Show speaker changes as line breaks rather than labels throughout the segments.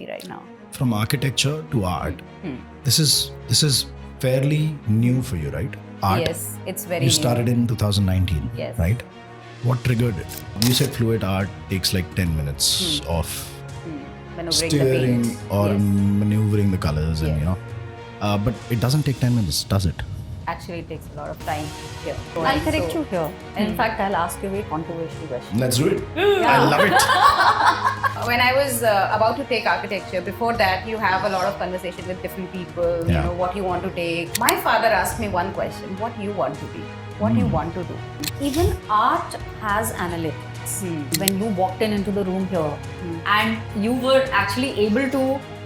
me right now.
From architecture to art,
Hmm.
this is fairly new for you, right? Art.
Yes, it's very
You
new.
started in 2019,
Yes.
right? What triggered it? You said fluid art takes like 10 minutes of
Maneuvering
steering
the paint.
or
Yes.
maneuvering the colors, and
Yes.
but it doesn't take 10 minutes, does it?
Actually, it takes a lot of time here.
I'll correct you here. And in fact, I'll ask you a very controversial question.
Let's do it. I love it.
When I was about to take architecture, before that, you have a lot of conversation with different people,
Yeah.
you know, what you want to take. My father asked me one question, what you want to be? What you want to do?
Even art has analytics. When you walked into the room here and you were actually able to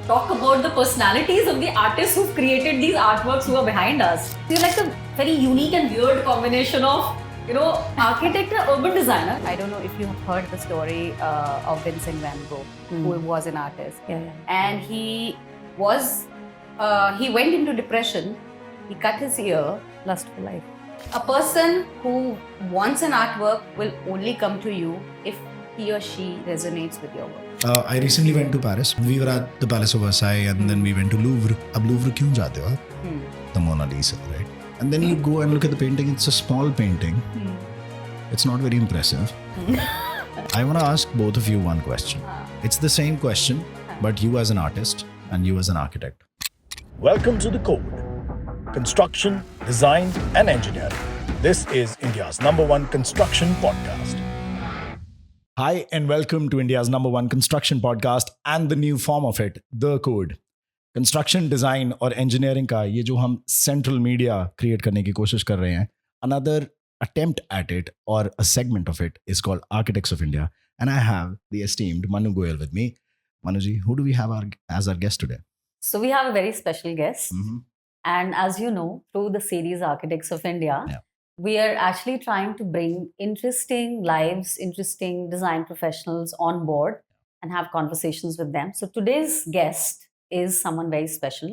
talk about the personalities of the artists who've created these artworks who are behind us. You're like a very unique and weird combination of, architect and urban designer.
I don't know if you have heard the story of Vincent van Gogh, who was an artist.
Yeah.
And he went into depression. He cut his ear.
Lust for life.
A person who wants an artwork will only come to you if he or she resonates with your work.
I recently went to Paris. We were at the Palace of Versailles and then we went to Louvre. Ab Louvre kyun jaate ho? The Mona Lisa, right? And then you go and look at the painting. It's a small painting. It's not very impressive. I want to ask both of you one question. It's the same question, but you as an artist and you as an architect.
Welcome to The Code. Construction, design and engineering. This is India's #1 construction podcast.
Hi and welcome to India's #1 construction podcast and the new form of it, The Code. Construction design और engineering का ये जो हम central media create करने की कोशिश कर रहे हैं, another attempt at it or a segment of it is called Architects of India. And I have the esteemed Manu Goyal with me. Manuji, who do we have as our guest today?
So we have a very special guest. And as you know, through the series Architects of India, we are actually trying to bring interesting lives, interesting design professionals on board and have conversations with them. So today's guest is someone very special.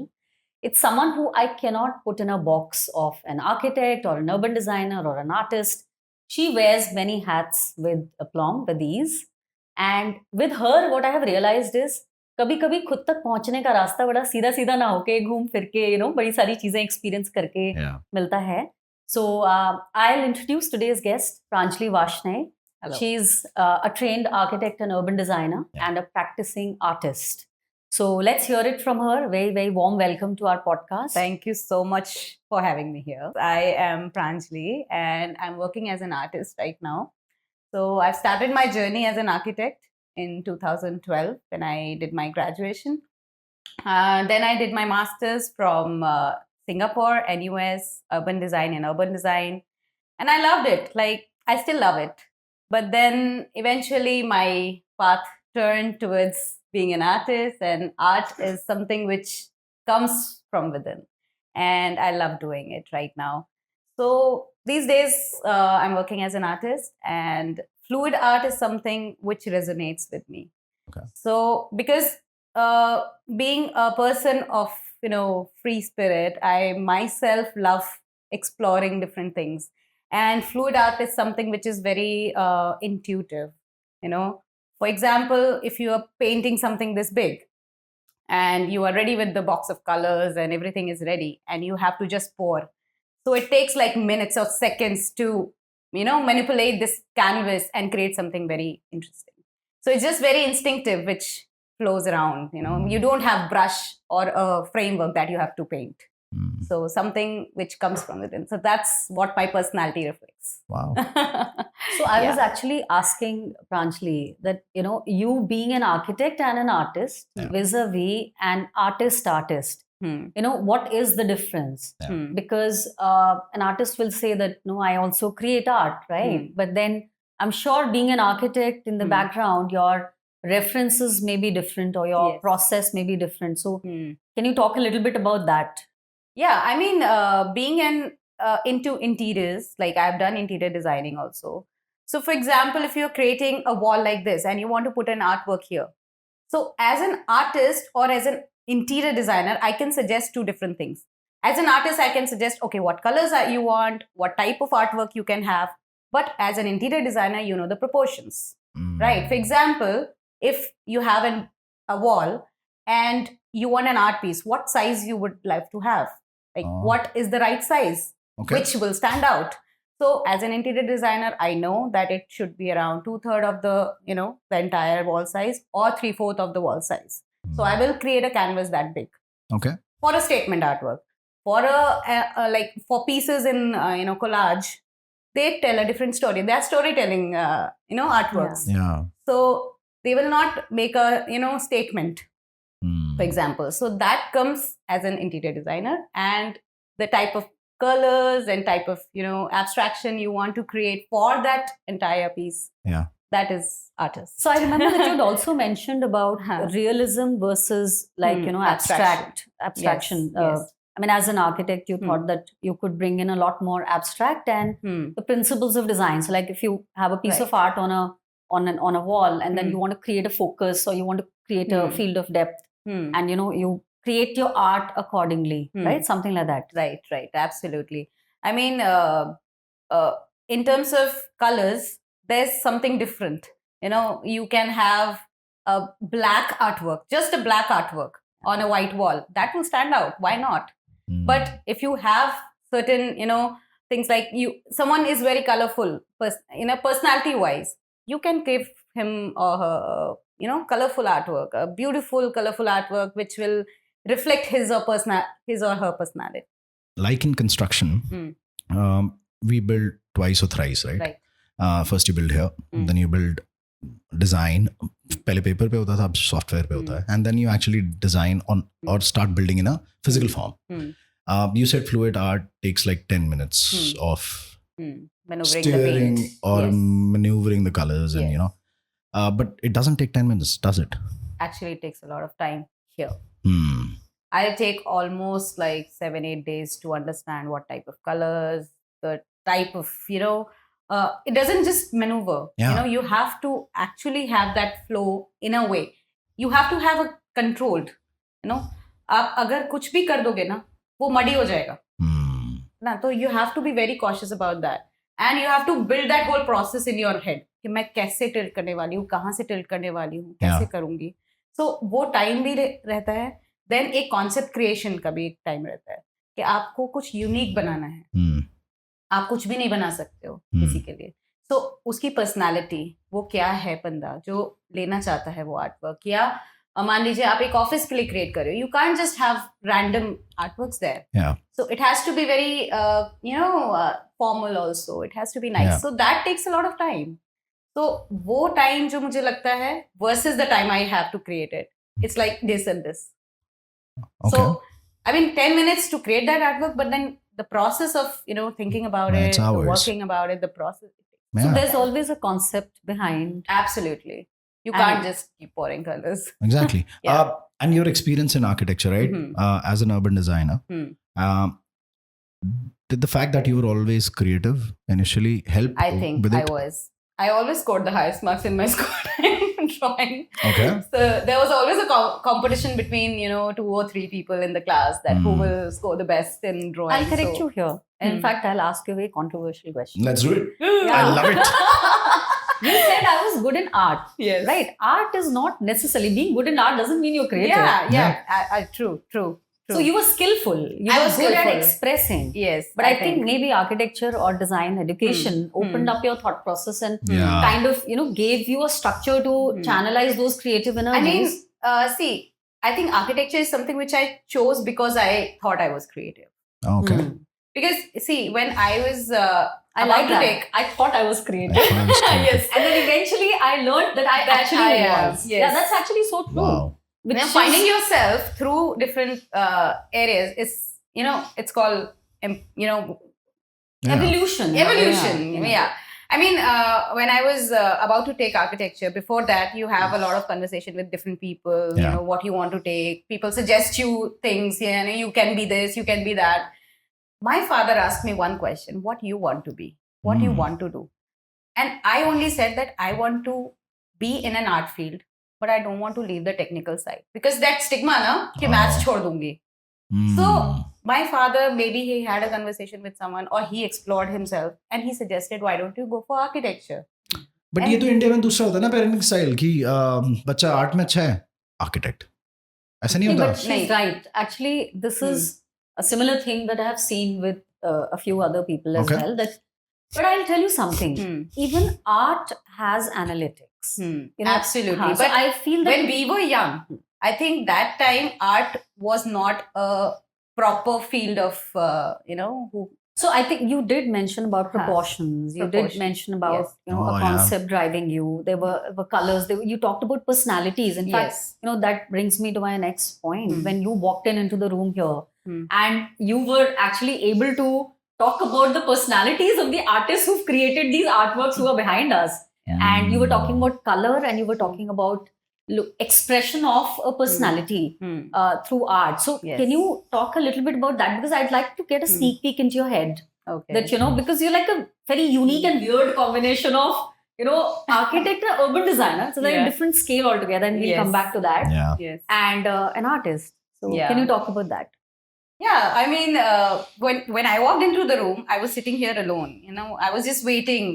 It's someone who I cannot put in a box of an architect or an urban designer or an artist. She wears many hats with aplomb, with ease. And with her, what I have realized is, कभी कभी खुद तक पहुंचने का रास्ता बड़ा सीधा सीधा ना होके घूम फिर के बड़ी सारी चीजें एक्सपीरियंस करके मिलता है. So I'll introduce today's guest, Pranjali Varshney.
Hello.
She's a trained architect and urban designer and a practicing artist. So let's hear it from her. Very, very warm welcome to our podcast.
Thank you so much for having me here. I am Pranjali and I'm working as an artist right now. So I've started my journey as an architect in 2012 when I did my graduation. Then I did my master's from Singapore, NUS, urban design and urban design. And I loved it. Like, I still love it. But then eventually my path turned towards being an artist, and art is something which comes from within. And I love doing it right now. So these days, I'm working as an artist, and fluid art is something which resonates with me.
Okay.
So because being a person of free spirit, I myself love exploring different things, and fluid art is something which is very intuitive. For example, if you are painting something this big and you are ready with the box of colors and everything is ready and you have to just pour, so it takes like minutes or seconds to manipulate this canvas and create something very interesting. So it's just very instinctive, which flows around. You don't have brush or a framework that you have to paint. So something which comes from within. So that's what my personality reflects.
Wow.
So I was actually asking Pranjali that, you being an architect and an artist vis-a-vis an artist, what is the difference? Because an artist will say that, no, I also create art, right? But then I'm sure being an architect in the background, your references may be different or your process may be different. So can you talk a little bit about that?
Yeah, I mean, being into interiors, like I've done interior designing also. So for example, if you're creating a wall like this and you want to put an artwork here. So as an artist or as an interior designer, I can suggest two different things. As an artist, I can suggest, okay, what colors you want, what type of artwork you can have. But as an interior designer, you know the proportions, right? For example, if you have a wall and you want an art piece, what size you would like to have, like
Oh.
what is the right size,
Okay.
which will stand out. So as an interior designer, I know that it should be around 2/3 of the the entire wall size or 3/4 of the wall size. So I will create a canvas that big
Okay.
for a statement artwork. For a like for pieces in collage, they tell a different story. They are storytelling artworks.
Yeah.
So they will not make a statement,
Hmm.
for example. So that comes as an interior designer, and the type of colors and type of abstraction you want to create for that entire piece.
Yeah.
That is artist.
So I remember that you'd also mentioned about
Huh.
realism versus abstraction.
Yes.
I mean, as an architect, you thought that you could bring in a lot more abstract and
Hmm.
the principles of design. So, like if you have a piece
Right.
of art on a wall, and then
Hmm.
you want to create a focus, or you want to create a
Hmm.
field of depth,
Hmm.
and you create your art accordingly,
Hmm.
right? Something like that.
Right, absolutely. I mean, in terms of colors, there's something different. You can have a black artwork, just a black artwork on a white wall. That will stand out. Why not?
Hmm.
But if you have certain, things like someone is very colorful, personality wise, you can give him or her, colorful artwork, a beautiful, colorful artwork, which will reflect his or her personality.
Like in construction, we build twice or thrice, right?
Right.
First you build here, then you build design. पहले paper पे होता था, अब software पे होता है, and then you actually design on or start building in a physical form. You said fluid art takes like 10 minutes of
Maneuvering the
steering
paint.
or
Yes.
maneuvering the colors, and
Yes.
but it doesn't take 10 minutes, does it?
Actually, it takes a lot of time here.
Hmm.
I'll take almost like 7-8 days to understand what type of colors, the type of, it doesn't just maneuver.
Yeah.
You have to actually have that flow in a way. You have to have a controlled, आप अगर कुछ भी कर दोगे ना, वो muddy हो जाएगा.
Hmm.
ना, तो you have to be very cautious about that. And you have to build that whole process in your head कि मैं कैसे tilt करने वाली हूँ, कहाँ से tilt करने वाली हूँ, कैसे करूँगी. So वो time भी रहता है. Then एक concept creation का भी एक time रहता है कि आपको कुछ unique बनाना है.
Hmm.
आप कुछ भी नहीं बना सकते हो किसी के लिए. So उसकी personality, वो क्या है बंदा जो लेना चाहता है वो artwork, या मान लीजिए आप एक ऑफिस के लिए क्रिएट कर रहे हो. You can't just have random artworks there.
Yeah.
So it has to be very formal also. It has to be nice.
Yeah.
So that takes a lot of time. So वो time जो मुझे लगता है versus the time I have to create it, it's like this and this.
Okay.
So I mean 10 minutes to create that artwork, but then the process of thinking about
It's
it,
hours.
working about it, the process.
So
Yeah.
there's always a concept behind.
Absolutely. You
And-
can't just keep pouring colors.
Exactly.
Yeah.
And your experience in architecture, right?
Mhm.
As an urban designer, did the fact that you were always creative initially help
I think
with
I
it?
was. I always scored the highest marks in my school drawing.
Okay.
So there was always a competition between 2 or 3 people in the class that who will score the best in drawing.
I'll correct you here. In
Hmm.
fact, I'll ask you a very controversial question.
Let's do it.
Yeah.
I love it.
You said I was good in art.
Yes.
Right. Art is not necessarily being good in art doesn't mean you're creative.
Yeah. True.
So you were skillful. You
I
were
was
good at
skillful.
expressing.
Yes.
But I think maybe architecture or design education opened up your thought process and
Yeah.
kind of, gave you a structure to channelize those creative
I mean,
energies.
see, I think architecture is something which I chose because I thought I was creative.
Okay.
Hmm.
Because see, when I was
I
about
like
to
that.
take,
I thought I was creative.
I was creative.
yes,
And then eventually I learned that I
That
actually
I am,
was.
yes.
Yeah, that's actually so true.
Wow.
Which
now
is-
finding yourself through different areas is it's called
Yeah.
evolution.
evolution.
Yeah.
Yeah. I mean, when I was about to take architecture, before that, you have a lot of conversation with different people.
Yeah.
What you want to take. People suggest you things. You can be this, you can be that. My father asked me one question: what you want to be? What you want to do? And I only said that I want to be in an art field, but I don't want to leave the technical side because that stigma, na, कि maths छोड़ दूंगी. So my father, maybe he had a conversation with someone or he explored himself and he suggested, why don't you go for architecture?
But ये तो India में दूसरा होता है ना पेरेंटिंग स्टाइल कि बच्चा आर्ट में अच्छा है आर्किटेक्ट ऐसा नहीं
Yeah,
होता?
but she's right. Actually, this is a similar thing that I have seen with a few other people as
Okay.
well. But I'll tell you something.
Hmm.
Even art has analytics.
Hmm.
You know,
Absolutely.
so
But
I feel that
when we were young, I think that time art was not a proper field of, who.
So I think you did mention about
Huh.
proportions. You
Proportion.
did mention about
Yes.
a
Oh, yeah.
concept driving you. There were colors. You talked about personalities. In fact,
Yes.
that brings me to my next point.
Hmm.
When you walked into the room here,
Hmm.
and you were actually able to talk about the personalities of the artists who've created these artworks who are behind us, and you were talking about color, and you were talking about expression of a personality
Hmm.
through art. So
Yes.
can you talk a little bit about that? Because I'd like to get a sneak peek into your head.
Okay.
That, because you're like a very unique and weird combination of, architect and urban designer. So they're a
Yeah.
different scale altogether, and we'll
Yes.
come back to that.
Yeah.
Yes.
And an artist. So
Yeah.
can you talk about that?
Yeah, I mean, when I walked into the room, I was sitting here alone. I was just waiting,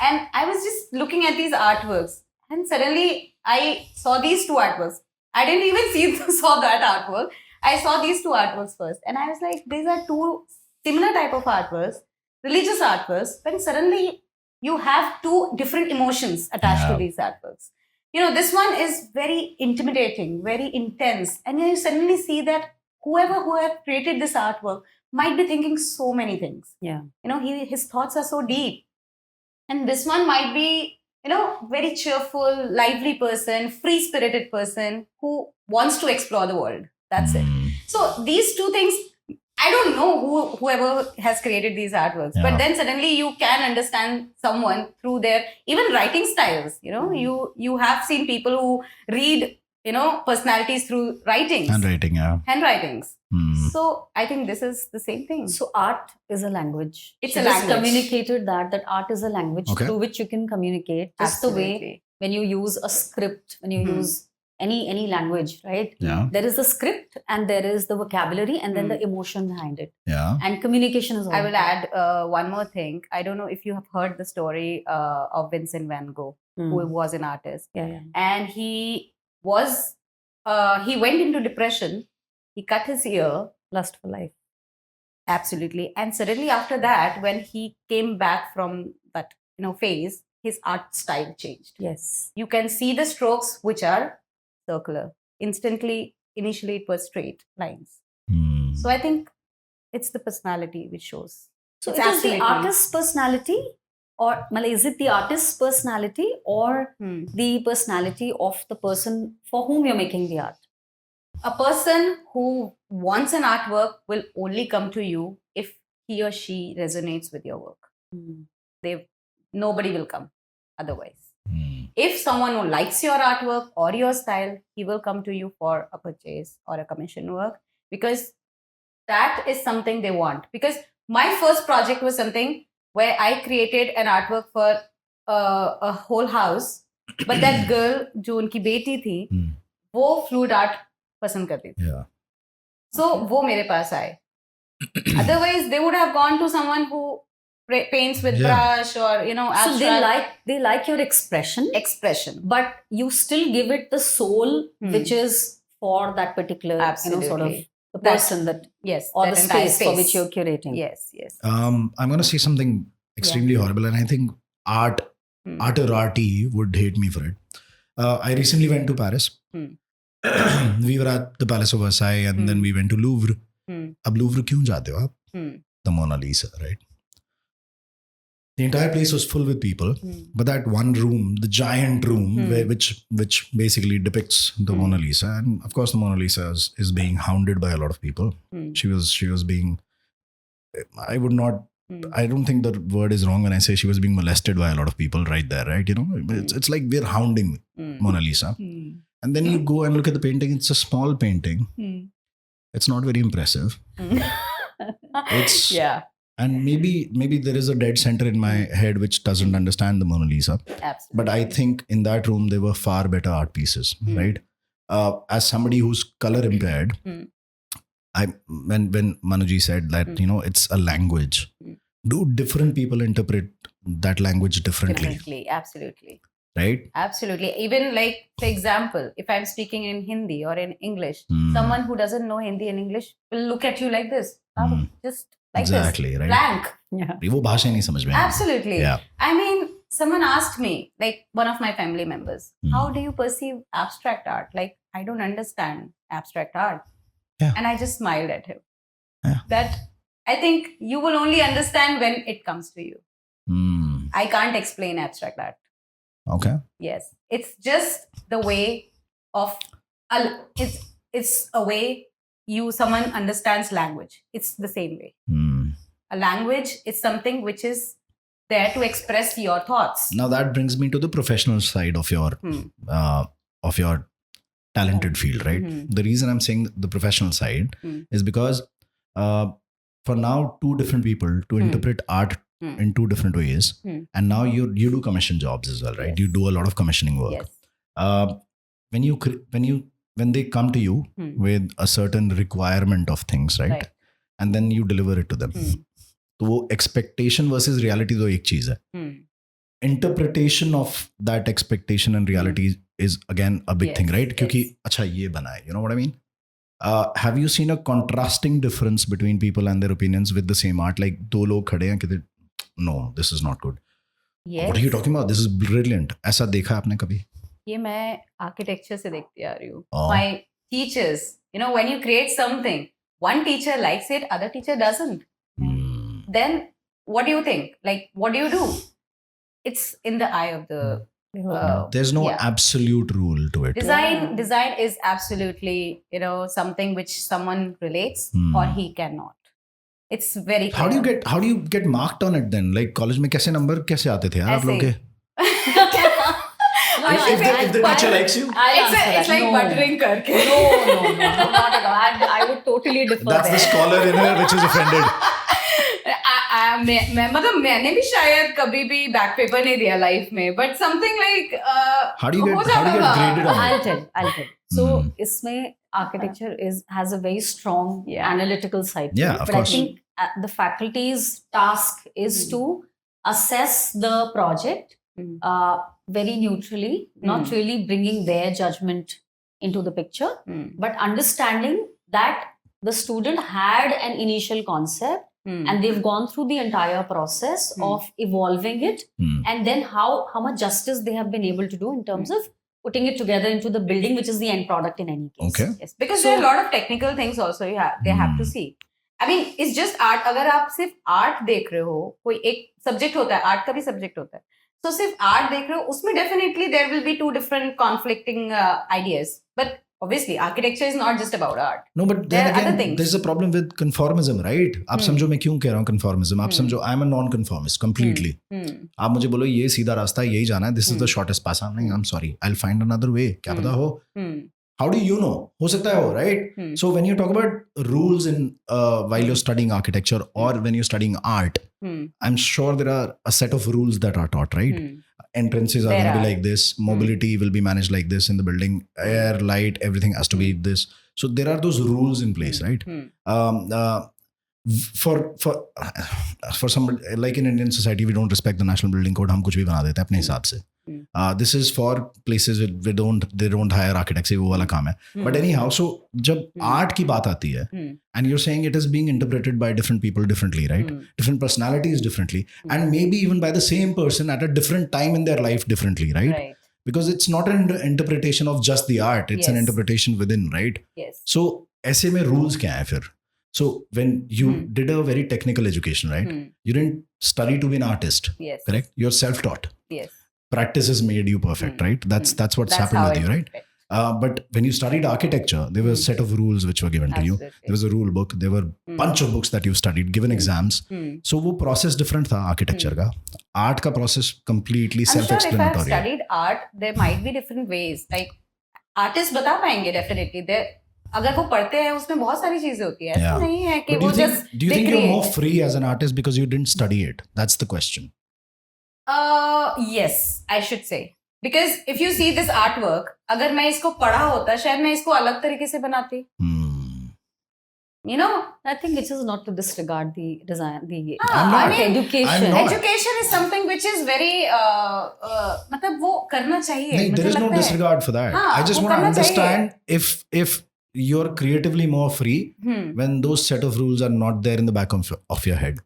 and I was just looking at these artworks, and suddenly I saw these two artworks. I didn't even saw that artwork. I saw these two artworks first, and I was like, these are two similar type of artworks, religious artworks. When suddenly you have two different emotions attached to
Yeah.
these artworks. This one is very intimidating, very intense, and then you suddenly see that whoever who have created this artwork might be thinking so many things.
Yeah.
His thoughts are so deep. And this one might be, very cheerful, lively person, free-spirited person who wants to explore the world. That's it.
Mm.
So these two things, I don't know whoever has created these artworks,
Yeah.
but then suddenly you can understand someone through their even writing styles. You have seen people who read, personalities through writings.
Handwriting, yeah.
Handwritings.
Mm.
So I think this is the same thing.
So art is a language.
It's
She
a
just
language.
communicated that art is a language
Okay.
through which you can communicate. Just the way
Absolutely.
when you use a script, when you
Hmm.
use any language, right?
Yeah.
There is the script and there is the vocabulary and then
Hmm.
the emotion behind it.
Yeah.
And communication is all.
I will add one more thing. I don't know if you have heard the story of Vincent van Gogh, who was an artist.
Yeah, yeah.
And he went into depression. He cut his ear.
Lust for life.
Absolutely. And suddenly after that, when he came back from that, phase, his art style changed.
Yes.
You can see the strokes, which are circular. Initially it was straight lines.
Mm.
So I think it's the personality which shows.
So
It's
it is the
absolutely-
artist's personality, or is it the artist's personality or
Hmm.
the personality of the person for whom you're making the art?
A person who wants an artwork will only come to you if he or she resonates with your work. Nobody will come otherwise.
Mm.
If someone who likes your artwork or your style, he will come to you for a purchase or a commission work, because that is something they want. Because my first project was something where I created an artwork for a whole house, but that girl, जो उनकी बेटी थी,
Hmm.
वो fluid art पसंद करती थी.
Yeah.
So वो मेरे पास आए. Otherwise, they would have gone to someone who paints with
Yeah.
brush or
So
abstract
they like your expression,
expression.
but you still give it the soul
Hmm.
which is for that particular sort of
Absolutely.
the
That-
person that
Yes,
or
that
the
entire
space for which you're curating.
Yes, yes.
I'm going to say something extremely horrible, and I think
Hmm.
arterati would hate me for it. I recently went to Paris.
Hmm.
We were at the Palace of Versailles, and then
Hmm.
we went to Louvre.
Hmm.
अब Louvre क्यों जाते हो आप?
Hmm.
The Mona Lisa, right? The entire place was full with people,
Hmm.
but that one room, the giant room,
Hmm.
which basically depicts the
Hmm.
Mona Lisa, and of course the Mona Lisa is being hounded by a lot of people.
Hmm.
She was being, I would not,
Hmm.
I don't think the word is wrong when I say she was being molested by a lot of people right there, right? It's like we're hounding
Hmm.
Mona Lisa,
Hmm.
and then you go and look at the painting. It's a small painting.
Hmm.
It's not very impressive, It's-
yeah,
and maybe there is a dead center in my head which doesn't understand the Mona Lisa.
absolutely.
But I think in that room there were far better art pieces,
Hmm.
right? As somebody who's color impaired,
Hmm.
when Manuji said that it's a language,
Hmm.
do different people interpret that language differently,
Definitely, absolutely.
right?
Absolutely. Even like, for example, if I'm speaking in Hindi or in English,
Hmm.
someone who doesn't know Hindi and English will look at you like this.
Hmm.
Just like
Exactly,
this.
right?
Blank.
Yeah.
वो भाषा नहीं समझ में आएगी.
Absolutely.
Yeah.
I mean, someone asked me, like one of my family members,
Hmm.
how do you perceive abstract art? Like, I don't understand abstract art.
Yeah.
And I just smiled at him.
Yeah.
That I think you will only understand when it comes to you.
Hmm.
I can't explain abstract art.
Okay.
Yes. It's just the way of, it's a way someone understands language. It's the same way.
Hmm.
A language is something which is there to express your thoughts.
Now that brings me to the professional side of your talented field, right?
Mhm.
The reason I'm saying the professional side
Hmm.
is because for now, two different people to
Hmm.
interpret art
Hmm.
in two different ways,
Hmm.
and now you do commission jobs as well, right?
Yes.
You do a lot of commissioning work.
Yes.
When they come to you
Hmm.
with a certain requirement of things, right?
Right.
And then you deliver it to them.
Hmm.
तो वो expectation versus reality तो एक चीज है.
Hmm.
Interpretation of that expectation and reality is again a big
Yes,
thing, right? क्योंकि
yes.
अच्छा ये बना है, you know what I mean? Have you seen a contrasting difference between people and their opinions with the same art? Like दो लोग खड़े हैं कि no, this is not good.
Yes.
What are you talking about? This is brilliant. ऐसा देखा आपने कभी?
ये मैं आर्किटेक्चर से देखती आ रही हूँ.
Oh.
My teachers, when you create something, one teacher likes it, other teacher doesn't.
Hmm.
Then what do you think? Like, what do you do? It's in the eye of the
There's no
yeah.
absolute rule to it.
Design is absolutely something which someone relates
Hmm.
or he cannot. It's very
How do
clear.
you get marked on it then? Like college में कैसे number कैसे आते थे यार आप लोग के? If the teacher likes you,
It's like buttering करके.
No, not at all. I would totally differ
that's the
there.
scholar in her which is offended.
मतलब मैंने भी शायद कभी भी बैक पेपर नहीं दिया लाइफ में, but something like
How do you get graded on
I'll
it?
tell. So,
Hmm.
इसमें architecture has a very strong
Yeah.
analytical side. to
Yeah,
it.
of
but
course.
I think the faculty's task is to assess the project
Hmm.
very neutrally, not really bringing their judgment into the picture, but understanding that the student had an initial concept and they've gone through the entire process of evolving it,
Hmm.
and then how much justice they have been able to do in terms of putting it together into the building, which is the end product in any case.
Okay.
Yes, because
So-
there are a lot of technical things also they have to see. I mean, it's just art. अगर आप सिर्फ art देख रहे हो, कोई एक subject होता है, आर्ट का भी सब्जेक्ट होता है, तो सिर्फ आर्ट देख रहे हो, उसमें definitely there will be two different conflicting ideas, but obviously architecture is not just about art.
No, but
There
then
are other
again,
things.
there's a problem with conformism, right? आप समझो मैं क्यों कह रहा हूँ conformism. आप समझो I'm a non-conformist completely. आप मुझे बोलो ये सीधा रास्ता है, यही जाना है. This is the shortest path. नहीं, I'm sorry. I'll find another way. क्या पता हो? How do you know? हो सकता है हो, right? So when you talk about rules in while you're studying architecture or when you're studying art, I'm sure there are a set of rules that are taught, right? Entrances are
There
going to be
are.
like this. Mobility will be managed like this in the building. Air, light, everything has to be this. So there are those rules in place, right? For some, like in Indian society, we don't respect the national building code. हम कुछ भी बना देते हैं अपने हिसाब से. This is for places they don't hire architects. वो वाला काम है. But anyhow, so जब art की बात आती है, and you're saying it is being interpreted by different people differently, right? Different personalities differently, and maybe even by the same person at a different time in their life differently, right? Because it's not an interpretation of just the art; it's an
Yes.
interpretation within, right?
Yes.
So ऐसे में rules क्या है फिर? So when you did a very technical education, right? You didn't study to be an artist,
Yes.
correct? You're self-taught.
Yes.
Practice has made you perfect, right? That's what's
That's
happened
how
with
it
you, right? But when you studied architecture, there were a set of rules which were given to you.
Absolutely.
There was a rule book. There were bunch of books that you studied, given exams. So वो process different था architecture का. Art का process completely
I'm sure if I've
self-explanatory. है.
studied art, there might be different ways. Like artists बता पाएंगे definitely. अगर वो पढ़ते हैं उसमें बहुत सारी चीजें होती है. ऐसा
Yeah.
नहीं है कि
But
वो just
do you
they
think you're more
create.
free as an artist because you didn't study it? That's the question.
Yes, I should say. Because if you see this artwork, अगर मैं इसको पढ़ा होता शायद मैं इसको अलग तरीके से बनाती. You know,
I think it is not to disregard the design, the
I'm not.
art
I'm
education.
not.
education is something which is very मतलब वो करना चाहिए.
No, there
मुझे
is no
लगता है.
disregard for that.
हाँ,
I just
वो
want to
करना
understand if you're creatively more free when those set of rules are not there in the back of your head.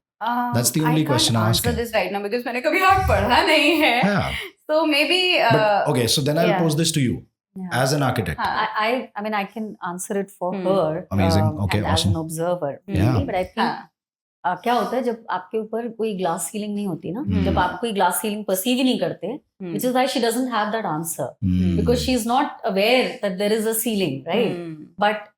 That's the only question I'm
I
asking.
can't answer this right now because मैंने कभी art पढ़ा नहीं है.
Yeah.
So maybe.
But okay, so then I'll
yeah.
pose this to you
Yeah.
as an architect.
I mean, I can answer it for her.
Amazing. Okay,
and
awesome.
As an observer.
Yeah.
Really, but I think क्या होता है जब आपके ऊपर कोई glass ceiling नहीं होती ना, जब आप कोई ग्लास सीलिंग परसीव ही नहीं करते, which is why she doesn't have that answer because she is not aware that there is a ceiling, right? But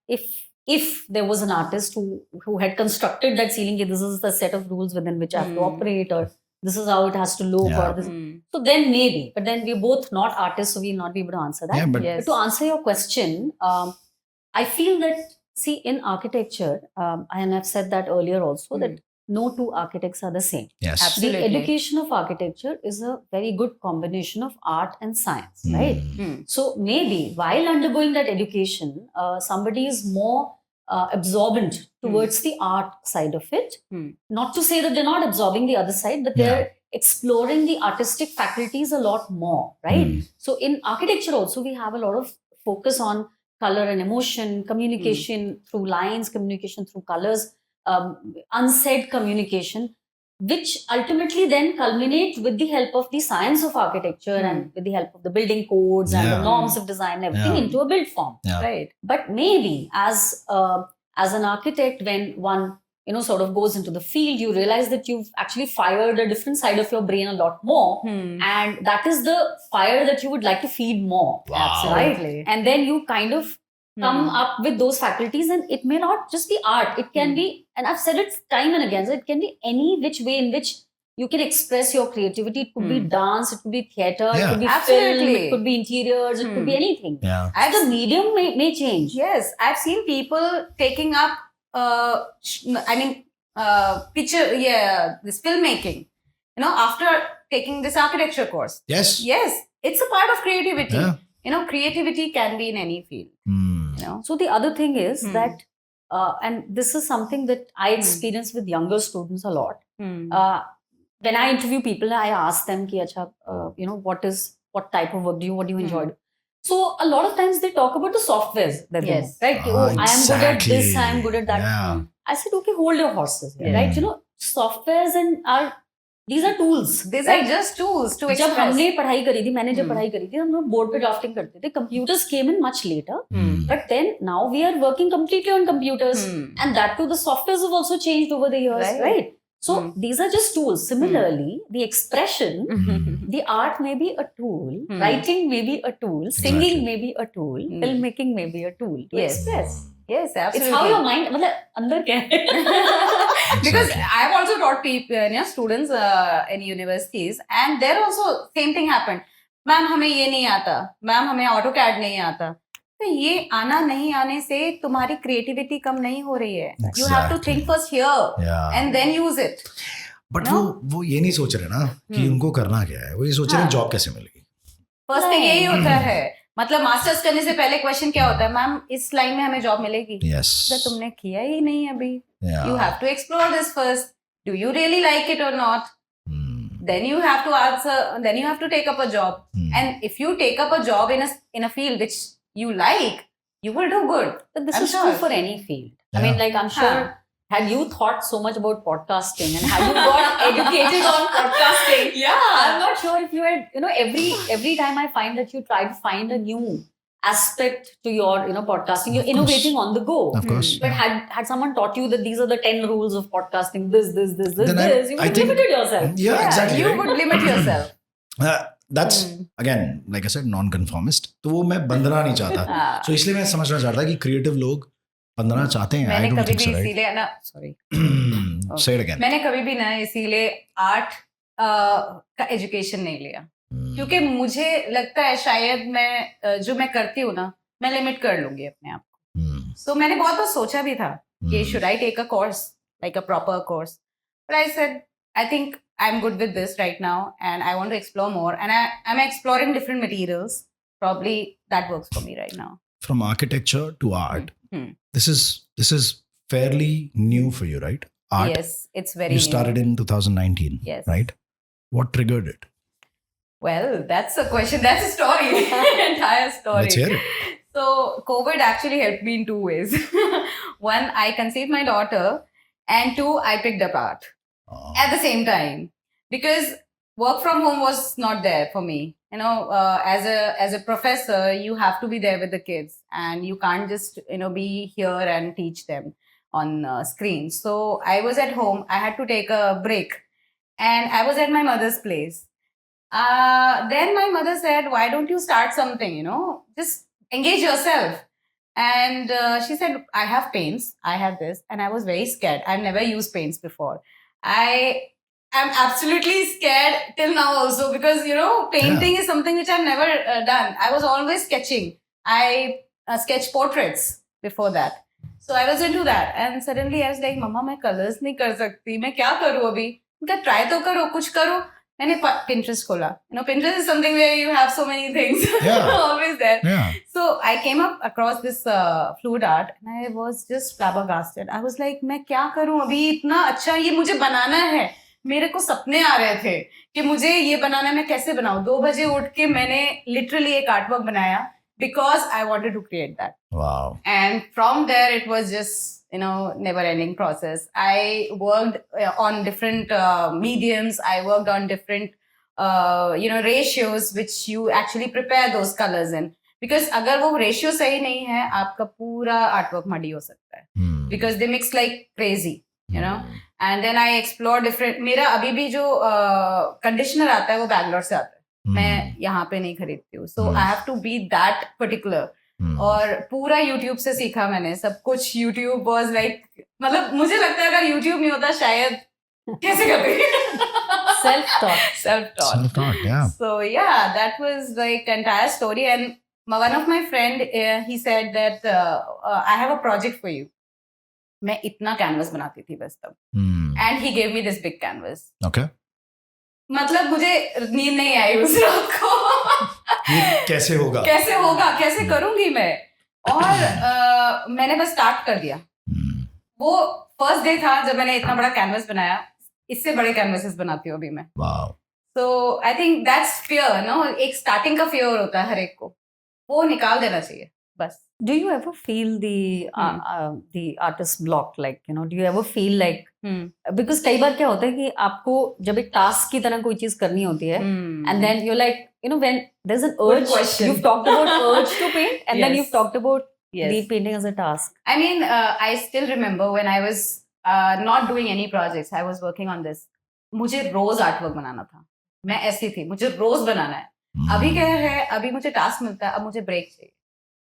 if there was an artist who had constructed that ceiling, this is the set of rules within which I have to operate, or this is how it has to look,
Yeah.
or this. So then maybe, but then we're both not artists, so we'll not be able to answer that.
Yeah, but
But to answer your question, I feel that, see, in architecture, and I've said that earlier also, that no two architects are the same.
yes.
Absolutely.
The education of architecture is a very good combination of art and science, right? So maybe while undergoing that education, somebody is more absorbent towards the art side of it. Not to say that they're not absorbing the other side, but they're exploring the artistic faculties a lot more, right? So in architecture also, we have a lot of focus on color and emotion, communication through lines, communication through colors, unsaid communication, which ultimately then culminate with the help of the science of architecture and with the help of the building codes and the norms of design and everything into a built form.
Yeah.
Right.
But maybe as an architect, when one sort of goes into the field, you realize that you've actually fired a different side of your brain a lot more, and that is the fire that you would like to feed more.
Wow.
Absolutely.
Right? And then you kind of come up with those faculties, and it may not just be art. It can be, and I've said it time and again, so it can be any which way in which you can express your creativity. It could be dance, it could be theatre, it could be film,
Absolutely.
it could be interiors, it could be anything.
Yeah.
The medium may change.
Yes, I've seen people taking up, this filmmaking, after taking this architecture course.
Yes.
Yes, it's a part of creativity.
Yeah.
Creativity can be in any field.
So the other thing is that, and this is something that I experience with younger students a lot. When I interview people, I ask them, ki, Acha, what type of work do you enjoy? So a lot of times they talk about the softwares that they know, right? I am good at this, I am good at that.
Yeah.
I said, okay, hold your horses, right? Softwares these are tools.
These
right?
are just tools to
जब
express.
हमने पढ़ाई करी थी, मैंने जब पढ़ाई करी थी, हम लोग बोर्ड पे ड्राफ्टिंग करते थे. Computers came in much later, but then now we are working completely on computers, and that too, the softwares have also changed over the years, right? So these are just tools. Similarly, the expression, the art may be a tool, writing may be a tool, singing may be a tool, filmmaking may be a tool to express.
Yes, absolutely.
It's how your mind, मतलब अंदर क्या है?
Because I've also taught people, students in universities, and there also same thing happened. Ma'am हमें ये नहीं आता, ma'am हमें AutoCAD नहीं आता. तो ये आना नहीं आने से तुम्हारी creativity कम नहीं हो रही है. You have to think first here and then use it.
But वो ये नहीं सोच रहे ना कि उनको करना क्या है. वो ये सोच रहे हैं जॉब कैसे मिलेगी.
First thing यही होता है. मतलब मास्टर्स करने से पहले क्वेश्चन क्या होता है, मैम इस लाइन में हमें जॉब मिलेगी.
Yes.
तो तुमने किया ही नहीं अभी.
Yeah.
You have to explore this first. Do you really like it or not? Then you have to answer. Then you have to take up a job. And if you take up a job in a field which you like, you will do good.
But this
I'm
is
sure.
true for any field.
Yeah.
I mean, like I'm sure. Had you thought so much about podcasting and had you got educated on podcasting, I'm not sure if you had, every time I find that you try to find a new aspect to your, podcasting, you're innovating on the go.
Of course.
But had someone taught you that these are the 10 rules of podcasting, this,
Then
you would have limited yourself.
Yeah, exactly.
You
right?
would limit yourself.
That's again, like I said, non-conformist. तो वो मैं बंधना नहीं चाहता. So इसलिए मैं समझना चाहता कि creative लोग बंधना चाहते हैं. I don't think so, right?
इसीलिए ना, sorry.
Say it again.
मैंने कभी भी ना इसीलिए आर्ट का एजुकेशन नहीं लिया, क्योंकि मुझे लगता है शायद मैं जो मैं करती हूँ ना, मैं लिमिट कर लूंगी अपने आप को. So मैंने बहुत बार सोचा भी था कि should I take a course, like a proper course, but I said I think I'm good with this right now and I want to explore more, and I'm exploring different materials. Probably that works for me right now.
From architecture to art, this is fairly new for you, right? Art.
Yes, it's very
You
new.
started in 2019,
Yes.
right? What triggered it?
Well, that's a question. That's a story. Entire story.
Let's hear it.
So, COVID actually helped me in two ways. One, I conceived my daughter, and two, I picked up art at the same time because work from home was not there for me. You know, as a professor, you have to be there with the kids, and you can't just be here and teach them on screen. So I was at home. I had to take a break, and I was at my mother's place. Then my mother said, "Why don't you start something? Just engage yourself." And she said, "I have paints. I have this," and I was very scared. I've never used paints before. I am absolutely scared till now also because painting is something which I've never done. I was always sketching. I sketched portraits before that. So I was into that, and suddenly I was like, "Mama, मैं colors नहीं कर सकती. मैं क्या करूँ अभी? उनका try तो करो, कुछ करो." मैंने Pinterest खोला. Pinterest is something where you have so many things always there.
Yeah.
So I came across this fluid art, and I was just flabbergasted. I was like, मैं क्या करूँ अभी? इतना अच्छा ये मुझे बनाना है. मेरे को सपने आ रहे थे कि मुझे ये बनाना है. मैं कैसे बनाऊँ? 2 बजे उठ के मैंने literally एक artwork बनाया because I wanted to create that.
Wow.
And from there, it was just never-ending process. I worked on different mediums. I worked on different ratios which you actually prepare those colors in. Because अगर वो ratio सही नहीं है, आपका पूरा artwork muddy हो सकता है. Because they mix like crazy, And then I explore different. मेरा अभी भी जो conditioner आता है वो बैंगलोर से आता है. मैं यहाँ पे नहीं खरीदती हूँ. So I have to be that particular. और पूरा YouTube से सीखा मैंने सब कुछ. YouTube was like, मतलब मुझे लगता है अगर YouTube नहीं होता शायद कैसे करते. Self-taught.
Yeah.
So yeah, that was like entire story. And one of my friend, he said that I have a project for you. मैं इतना कैनवस बनाती थी बस तब. And he gave me this big canvas.
Okay.
मतलब मुझे नींद नहीं आई उस रात को.
ये कैसे होगा?
कैसे करूंगी मैं? और मैंने बस स्टार्ट कर दिया. वो फर्स्ट डे था जब मैंने इतना बड़ा कैनवस बनाया. इससे बड़े कैनवसेस बनाती हूँ अभी मैं.
Wow.
So I think that's fear, एक स्टार्टिंग का fear होता है हर एक को. वो निकाल देना चाहिए बस.
Do you ever feel the artist block? Like, do you ever feel like because कई बार क्या होता है कि आपको जब एक टास्क की तरह कोई चीज करनी होती है and then you're like, when there's an urge, you've talked about urge to paint and then you've talked about the painting as a task.
I mean, I still remember when I was not doing any projects, I was working on this. मुझे रोज artwork बनाना था. मैं ऐसी थी, मुझे रोज बनाना है. अभी क्या है, अभी मुझे टास्क मिलता है, अब मुझे ब्रेक चाहिए.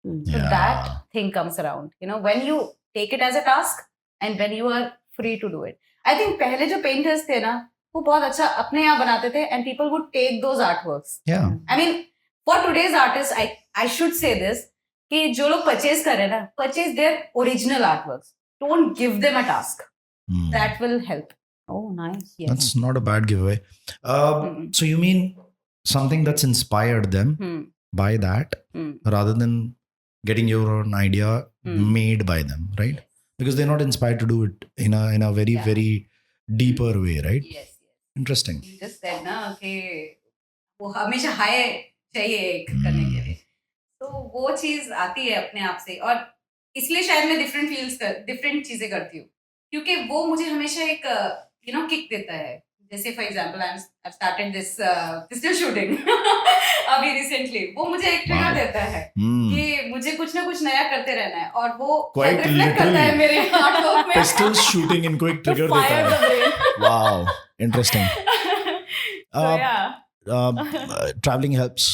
So that thing comes around, when you take it as a task and when you are free to do it. I think पहले जो painters थे ना, वो बहुत अच्छा अपने आप बनाते थे and people would take those artworks.
Yeah.
I mean, for today's artists, I should say this, कि जो लोग purchase कर रहे हैं ना, purchase their original artworks. Don't give them a task. That will help.
Oh, nice. Yes.
That's not a bad giveaway. So you mean something that's inspired them by that rather than getting your own idea made by them, right? Because they're not inspired to do it in a very very deeper way, right?
Yes.
Interesting.
You just said ना कि वो हमेशा high चाहिए एक करने के लिए. तो वो चीज आती है अपने आप से और इसलिए शायद मैं डिफरेंट चीजें करती हूँ क्योंकि वो मुझे हमेशा एक किक देता है. जैसे for example I started this pistol shooting अभी रिसेंटली. वो मुझे एक ट्रिगर देता है कि मुझे कुछ ना कुछ नया करते रहना है और वो रिफ्लेक्ट करता है मेरे आर्टवर्क में.
पिस्टल शूटिंग इनको एक ट्रिगर देता है. Wow, interesting. Traveling helps.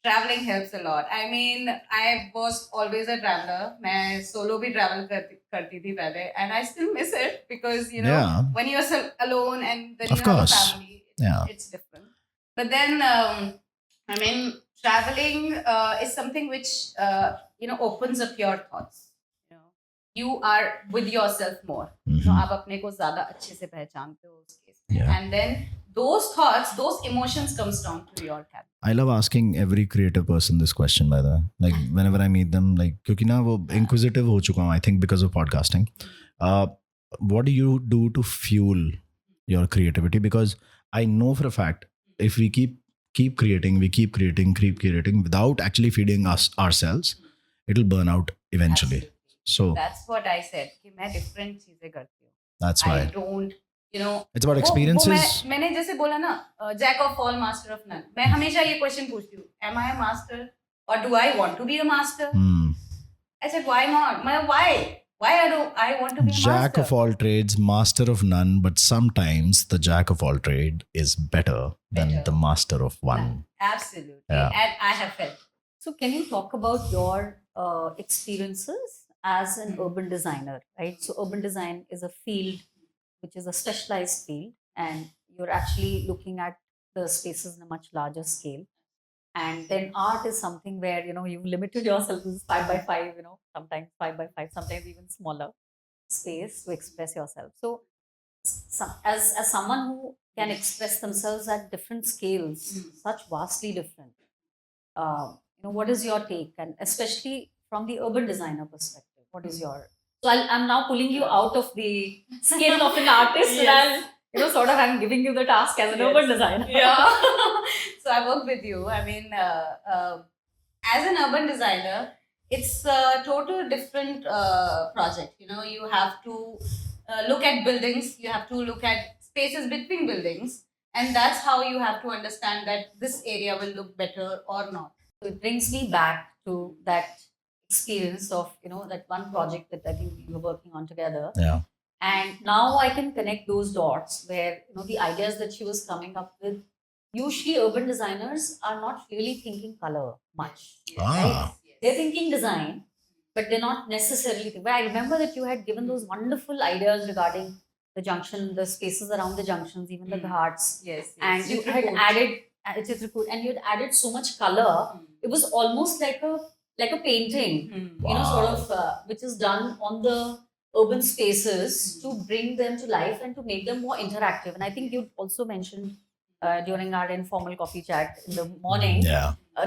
Traveling helps a lot. I mean, I was always a traveler. मैं solo भी travel करती थी पहले, and I still miss it because when you're alone and then you have a family, it's different. But then, I mean, traveling is something which opens up your thoughts. you are with yourself more. आप अपने को ज़्यादा अच्छे से पहचानते हो उस case में.
Yeah.
And then those thoughts, those emotions comes down to your habit.
I love asking every creative person this question, by the way. Like whenever I meet them, like क्योंकि ना वो inquisitive हो चुका हूँ, I think because of podcasting. What do you do to fuel your creativity? Because I know for a fact, if we keep creating without actually feeding us ourselves, it'll burn out eventually.
Absolutely.
So
That's what I said कि मैं different चीजें करती हूँ.
that's why
I don't,
it's about
वो
experiences.
मैंने जैसे बोला ना, jack of all, master of none. मैं हमेशा ये question पूछती हूँ, am I a master or do I want to be a master? I said, why not? Why do I want to be a
Jack
master?
of all trades, master of none, but sometimes the jack of all trade is better than the master of one.
Absolutely.
Yeah.
And I have felt.
So, can you talk about your experiences as an urban designer, right? So, urban design is a field which is a specialized field, and you're actually looking at the spaces in a much larger scale. And then art is something where you've limited yourself to 5x5, sometimes 5x5, sometimes even smaller space to express yourself. So, as someone who can express themselves at different scales, such vastly different, what is your take, and especially from the urban designer perspective, what is your? So I'm now pulling you out of the skill of an artist,
Yes.
and sort of I'm giving you the task as an
Yes.
urban designer.
Yeah. So I work with you. I mean, as an urban designer, it's a total different project. You have to look at buildings, you have to look at spaces between buildings, and that's how you have to understand that this area will look better or not.
So it brings me back to that experience of that one project that I think we were working on together.
Yeah.
And now I can connect those dots where the ideas that she was coming up with. Usually, urban designers are not really thinking color much.
Ah.
They're thinking design, but they're not necessarily thinking. But I remember that you had given those wonderful ideas regarding the junction, the spaces around the junctions, even the ghats.
Yes.
And you had added Chitrakoot, and you had added so much color. It was almost like a painting, sort of, which is done on the urban spaces to bring them to life and to make them more interactive. And I think you also mentioned during our informal coffee chat in the morning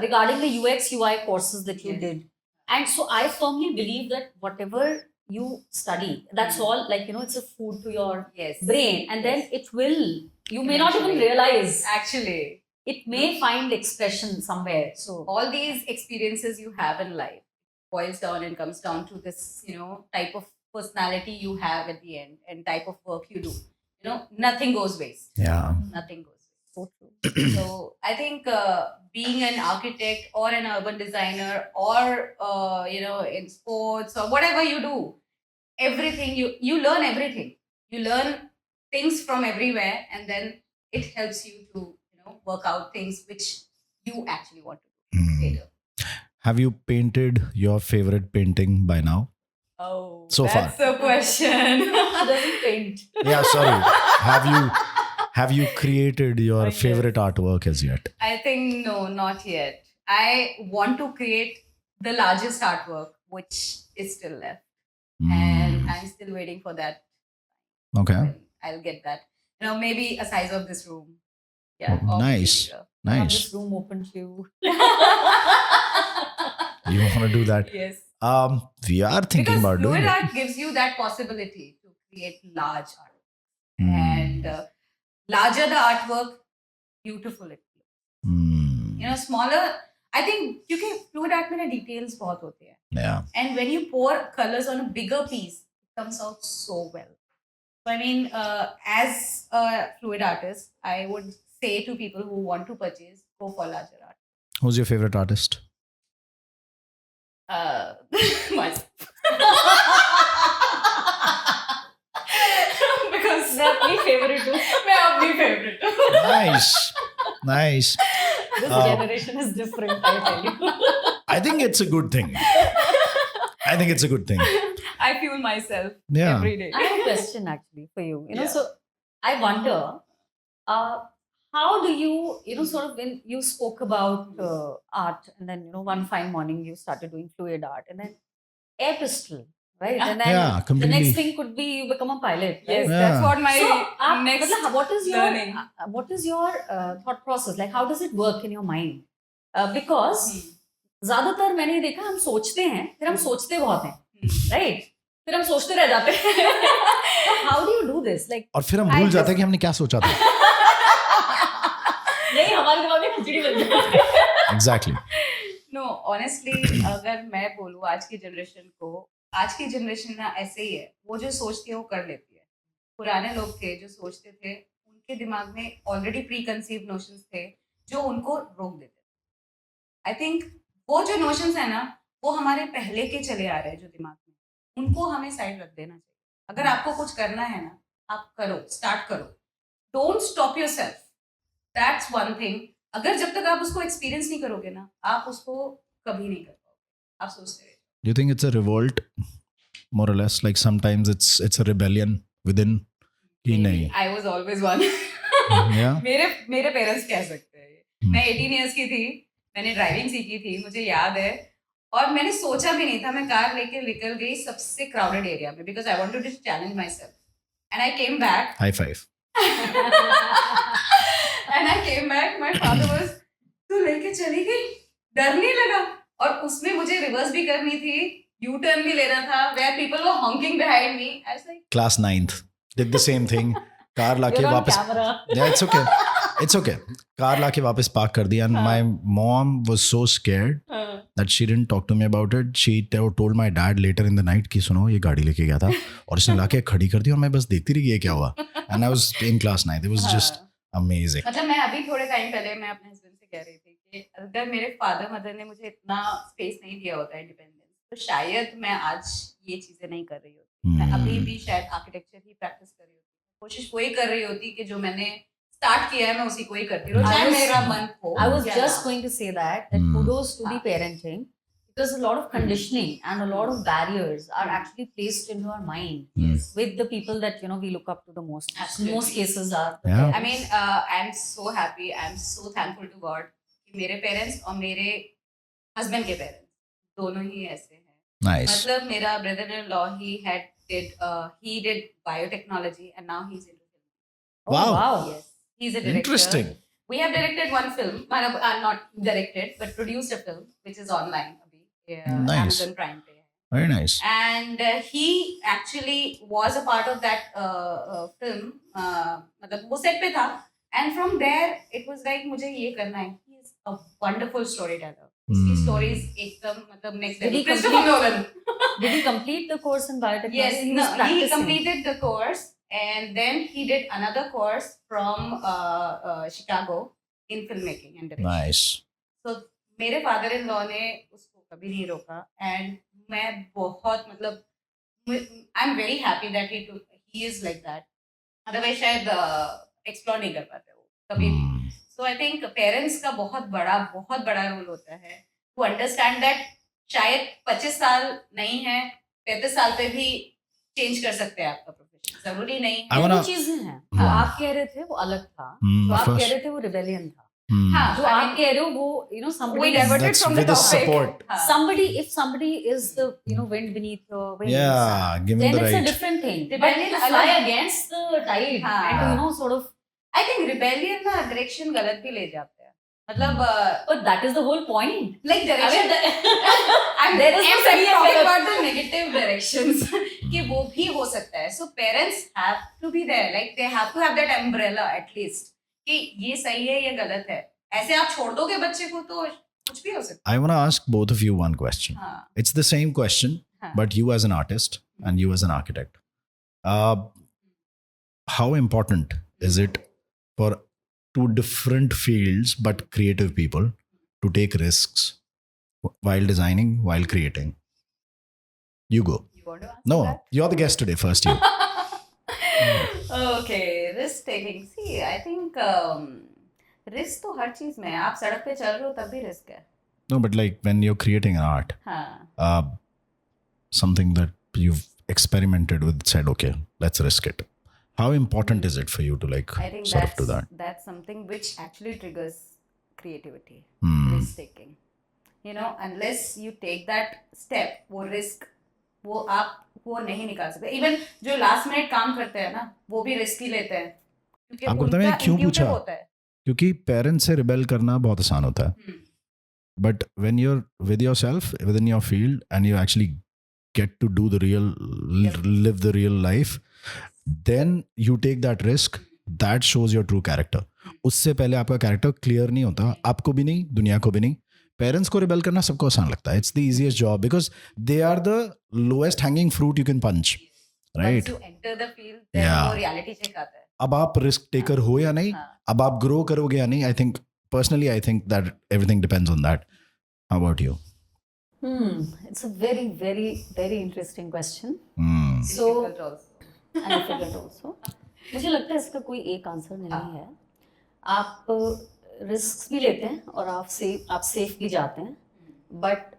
regarding the UX UI courses that you did. And so I firmly believe that whatever you study, that's all it's a food to your brain, and then it will, you may not even realize,
Actually,
it may find expression somewhere. So
all these experiences you have in life boils down and comes down to this, type of personality you have at the end and type of work you do. Nothing goes waste.
Yeah.
Nothing goes waste.
so true.
So I think being an architect or an urban designer or in sports or whatever you do, everything you learn everything. You learn things from everywhere, and then it helps you to work out things which you actually want to do later.
Have you painted your favorite painting by now?
Oh,
So
that's
far.
a question.
She doesn't paint.
Yeah, sorry. Have you created your favorite artwork as yet?
I think no, not yet. I want to create the largest artwork, which is still left, and I'm still waiting for that.
Okay.
When I'll get that. Maybe a size of this room. Yeah.
Oh,
or
nice.
bigger.
Have
Nice.
this room open to you.
You want to do that?
Yes.
We are thinking
Because
about doing
fluid
it.
art gives you that possibility to create large art,
Hmm.
and larger the artwork, beautiful it looks. Smaller. I think क्योंकि fluid art में ना details बहुत होते हैं,
Yeah.
and when you pour colors on a bigger piece, it comes out so well. So I mean, as a fluid artist, I would say to people who want to purchase, go for larger art.
Who's your favorite artist?
Myself. Because
मैं अपनी favorite हूँ.
मैं अपनी favorite हूँ.
Nice. Nice.
This generation is different, I tell you.
I think it's a good thing. I think it's a good thing.
I fuel myself
Yeah.
every day.
I have a question actually for you.
Yeah.
So I wonder, how do you, sort of when you spoke about art, and then one fine morning you started doing fluid art, and then Air Pistol right? And then
Yeah,
the
completely.
next thing could be you become a pilot. Right?
Yes,
Yeah.
that's what my
So,
next
मतलब, what is your
learning.
thought process? Like, how does it work in your mind? Because ज्यादातर मैंने देखा हम सोचते हैं फिर हम सोचते बहुत हैं, right? फिर हम सोचते रह जाते हैं. So how do you do this? Like,
और फिर हम भूल जाते हैं कि हमने क्या सोचा था.
नहीं हमारे दिमाग में खिचड़ी बन जाती है.
Exactly.
नो ऑनेस्टली अगर मैं बोलूँ आज की जनरेशन ना ऐसे ही है, वो जो सोचती है वो कर लेती है. पुराने लोग थे जो सोचते थे, उनके दिमाग में ऑलरेडी प्री कंसीव नोशंस थे जो उनको रोक देते थे. आई थिंक वो जो नोशंस है ना, वो हमारे पहले के चले आ रहे हैं जो दिमाग में, उनको हमें साइड रख देना चाहिए. अगर आपको कुछ करना है ना, आप करो, स्टार्ट करो, don't stop yourself. That's one thing. अगर जब तक आप उसको एक्सपीरियंस नहीं करोगे ना, आप उसको कभी नहीं कर पाओगे. आप सोचते रहे.
Do you think it's a revolt, more or less? Like sometimes it's a rebellion within. कि नहीं.
I was always one.
Yeah.
मेरे पेरेंट्स कह सकते हैं. मैं 18 इयर्स की थी, मैंने ड्राइविंग सीखी थी, मुझे याद है. और मैंने सोचा भी नहीं था, मैं कार लेके निकल गई सबसे क्राउडेड एरिया में, because I wanted to challenge myself. And I came back.
High five.
And I came back, my father was, तू लेके चली गई, डर नहीं लगा? और उसमें मुझे रिवर्स भी करनी थी, यू टर्न भी लेना था, where people were hawking behind me. I was like,
Class 9th. Did the same thing. Car लाके
You're on
वापस.
camera.
Yeah, it's okay. It's okay. Car लाके वापस पार्क कर दिया. And my mom was so scared that she didn't talk to me about it. She told my dad later in the night कि सुनो ये गाड़ी लेके गया था और इसने लाके खड़ी कर दी और मैं बस देखती रही कि ये क्या हुआ. And I was in class 9th. It was just amazing.
मतलब मैं अभी थोड़े टाइम पहले मैं अपने हस्बैंड से कह रही थी कि अगर मेरे फादर मदर ने मुझे इतना स्पेस नहीं दिया होता इंडिपेंडेंस, तो शायद मैं आज ये चीजें नहीं कर रही होती. मैं अभी भी शायद आर्किटेक्चर ही प्रैक्टिस कर रही होती. कोशिश वही कर रही होती कि जो मैंने स्टार्ट किया है मैं उसी को ही करती रहूं, चाहे मेरा मन हो.
I was
या
just
ना.
going to say that kudos to the parenting, because a lot of conditioning and a lot of barriers are actually placed into our mind with the people that we look up to the most.
Absolutely.
Most cases are the
Yeah.
I
parents.
mean, I'm so happy, I'm so thankful to God कि मेरे parents और मेरे husband के parents दोनों ही ऐसे हैं.
Nice.
मतलब मेरा brother in law he did biotechnology and now he's into film.
Oh,
Wow.
wow.
Yes, he's a director.
Interesting.
We have directed one film, not directed, but produced a film which is online abhi.
Nice.
Amazon Prime पे है.
Very nice.
And he actually was a part of that film. मतलब वो set पे था. And from there, it was like मुझे ये करना है. He is a wonderful storyteller. उसकी stories एकदम मतलब next
Did
level.
he
Christopher Nolan.
Did he complete the course in biotechnology?
Yes,
He
no,
was
he
practicing.
completed the course and then he did another course from Chicago in filmmaking and direction.
Nice.
So मेरे father in law ने उसको कभी नहीं रोका and मैं बहुत मतलब I am very happy that he is like that. Otherwise शायद एक्सप्लोर नहीं कर पाते वो कभी भी. सो आई थिंक पेरेंट्स का बहुत बड़ा रोल होता है टू अंडरस्टैंड दैट शायद 25 साल नहीं है, 35 साल पे भी चेंज कर सकते हैं आपका प्रोफेशन. जरूरी नहीं
I
है.
wanna-
दो चीजें हैं. जो आप कह रहे थे वो अलग था. जो
of
आप
course.
कह रहे थे वो रिबेलियन था.
हाँ,
जो
I
आप
mean,
कह रहे हो वो
we
somebody
diverted
That's
from the
with the
topic.
support.
हाँ.
if somebody is the wind beneath your wings,
Yeah, give me
then
the
it's a
right.
different thing. But
Rebellion
to fly
अलग-
against the tide
हाँ.
and to sort of,
I think rebellion ना direction गलत भी ले जाते हैं. मतलब
but that is the whole point.
like direction.
There is no
I'm
clear
talking
color.
about the negative directions कि वो भी हो सकता है. So parents have to be there, like they have to have that umbrella at least कि ये सही है ये गलत है. ऐसे आप छोड़ दोगे बच्चे को तो कुछ भी हो सकता
I want to ask both of you one question.
है. हाँ.
It's the same question,
हाँ.
but you as an artist and you as an architect. How important is it for two different fields but creative people to take risks while designing, while creating? You go.
You want to answer
No,
that?
you're the guest today. First, you.
Okay, risk taking. See, I think risk तो हर चीज में है. आप सड़क पे चल रहे हो तब भी रिस्क है.
No, but like when you're creating an art,
हाँ.
something that you've experimented with, said, okay, let's risk it. How important is it for you to like
I think
sort of do that?
that's something which actually triggers creativity,
Hmm.
risk taking. You know, unless you take that step, वो risk वो आप वो नहीं निकाल सकते. Even जो last minute काम करते हैं ना, वो भी रिस्क ही लेते हैं, क्योंकि
आपको पता है मैंने
उनका
क्यों
intuitive
पूछा?
होता है.
क्योंकि पेरेंट्स से रिबेल करना बहुत आसान होता है, but when you're with yourself within your field and you actually get to do the real live the real life, then you take that risk, that shows your true character. उससे पहले आपका character clear नहीं होता, आपको भी नहीं, दुनिया को भी नहीं. पेरेंट्स को रिबेल करना सबको आसान लगता है. It's the easiest job because they are the lowest hanging fruit you can punch, right?
Once you enter the field, then
Yeah.
वो reality check आता है.
अब आप रिस्क टेकर हो या नहीं,
हाँ.
अब आप ग्रो करोगे या नहीं. I think personally I think that everything depends on that. How about you?
It's a very, very, very interesting question. So,
Difficult also.
and difficult also. मुझे लगता है इसका कोई एक आंसर नहीं है. आप रिस्क भी लेते हैं और आप सेफ भी जाते हैं, but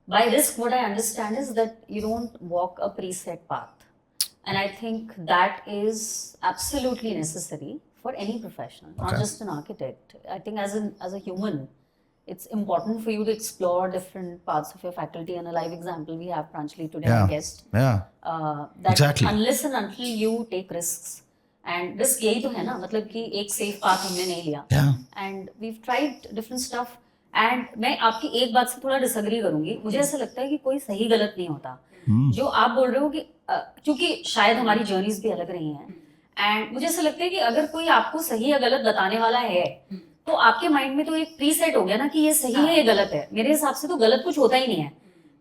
by risk what I understand is that you don't walk a preset path, and I think that is absolutely necessary for any professional, not just an architect. I think as a human it's important for you to explore different parts of your faculty, and a live example we have Pranjali today,
Yeah.
our guest. That
Exactly.
unless and until you take risks, and risk यही तो है ना, मतलब कि एक safe path हमने नहीं लिया,
Yeah.
and we've tried different stuff, and मैं आपकी एक बात से थोड़ा disagree करूंगी. मुझे ऐसा लगता है कि कोई सही गलत नहीं होता. जो आप बोल रहे हो कि क्योंकि शायद हमारी जर्नीज भी अलग रही हैं, एंड मुझे ऐसा लगता है कि अगर कोई आपको सही या गलत बताने वाला है, तो आपके माइंड में तो एक प्रीसेट हो गया ना कि ये सही है, ये गलत है. मेरे हिसाब से तो गलत कुछ होता ही नहीं है.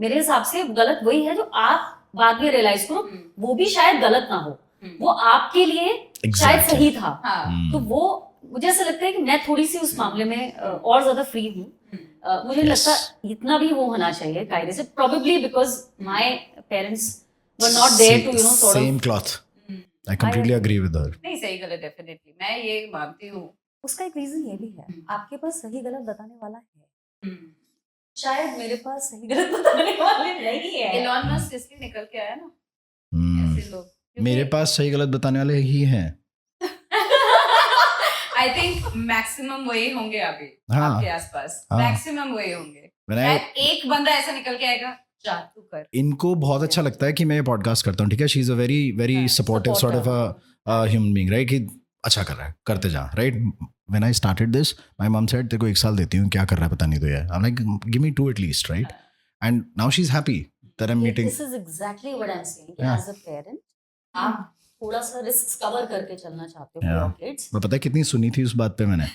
मेरे हिसाब से गलत वही है जो आप बाद में रियलाइज करो वो भी शायद गलत ना हो, वो आपके लिए शायद सही था. तो वो मुझे ऐसा लगता है कि मैं थोड़ी सी उस मामले में और ज्यादा फ्री हूँ. मुझे लगता है इतना भी वो होना चाहिए कायदे से, probably because my parents were not there to sort of.
Same cloth. I completely agree with her.
नहीं, सही गलत डेफिनेटली मैं ये मानती हूँ.
उसका एक रीजन ये भी है, आपके पास सही गलत बताने वाला है, शायद मेरे पास सही गलत बताने वाले नहीं है.
एलॉन मस्क इसलिए निकल के आया ना, ऐसे लोग.
मेरे पास सही गलत बताने वाले ही हैं.
आई थिंक मैक्सिमम वही होंगे अभी
हाँ.
आपके आसपास.
हाँ.
मैक्सिमम वही होंगे. And एक बंदा ऐसा निकल के आएगा, जा तू कर.
इनको बहुत अच्छा लगता है कि मैं ये पॉडकास्ट करता हूँ, ठीक है? She is a very very supportive sort of a human being, right? कि अच्छा कर रहा है, करते जा, right? When I started this my mum said तेरे को 1 साल देती हूँ, क्या कर रहा है पता नहीं तो यार. I am like give me 2 at least, right? And now she is happy that I am meeting.
This is exactly what I am saying.
Yeah.
As a parent आप थोड़ा सा रिस्क कवर करके चलना चाहते हो
Yeah.
फॉर किड्स,
मैं पता है कितनी सुनी थी उस बात पे, मैंने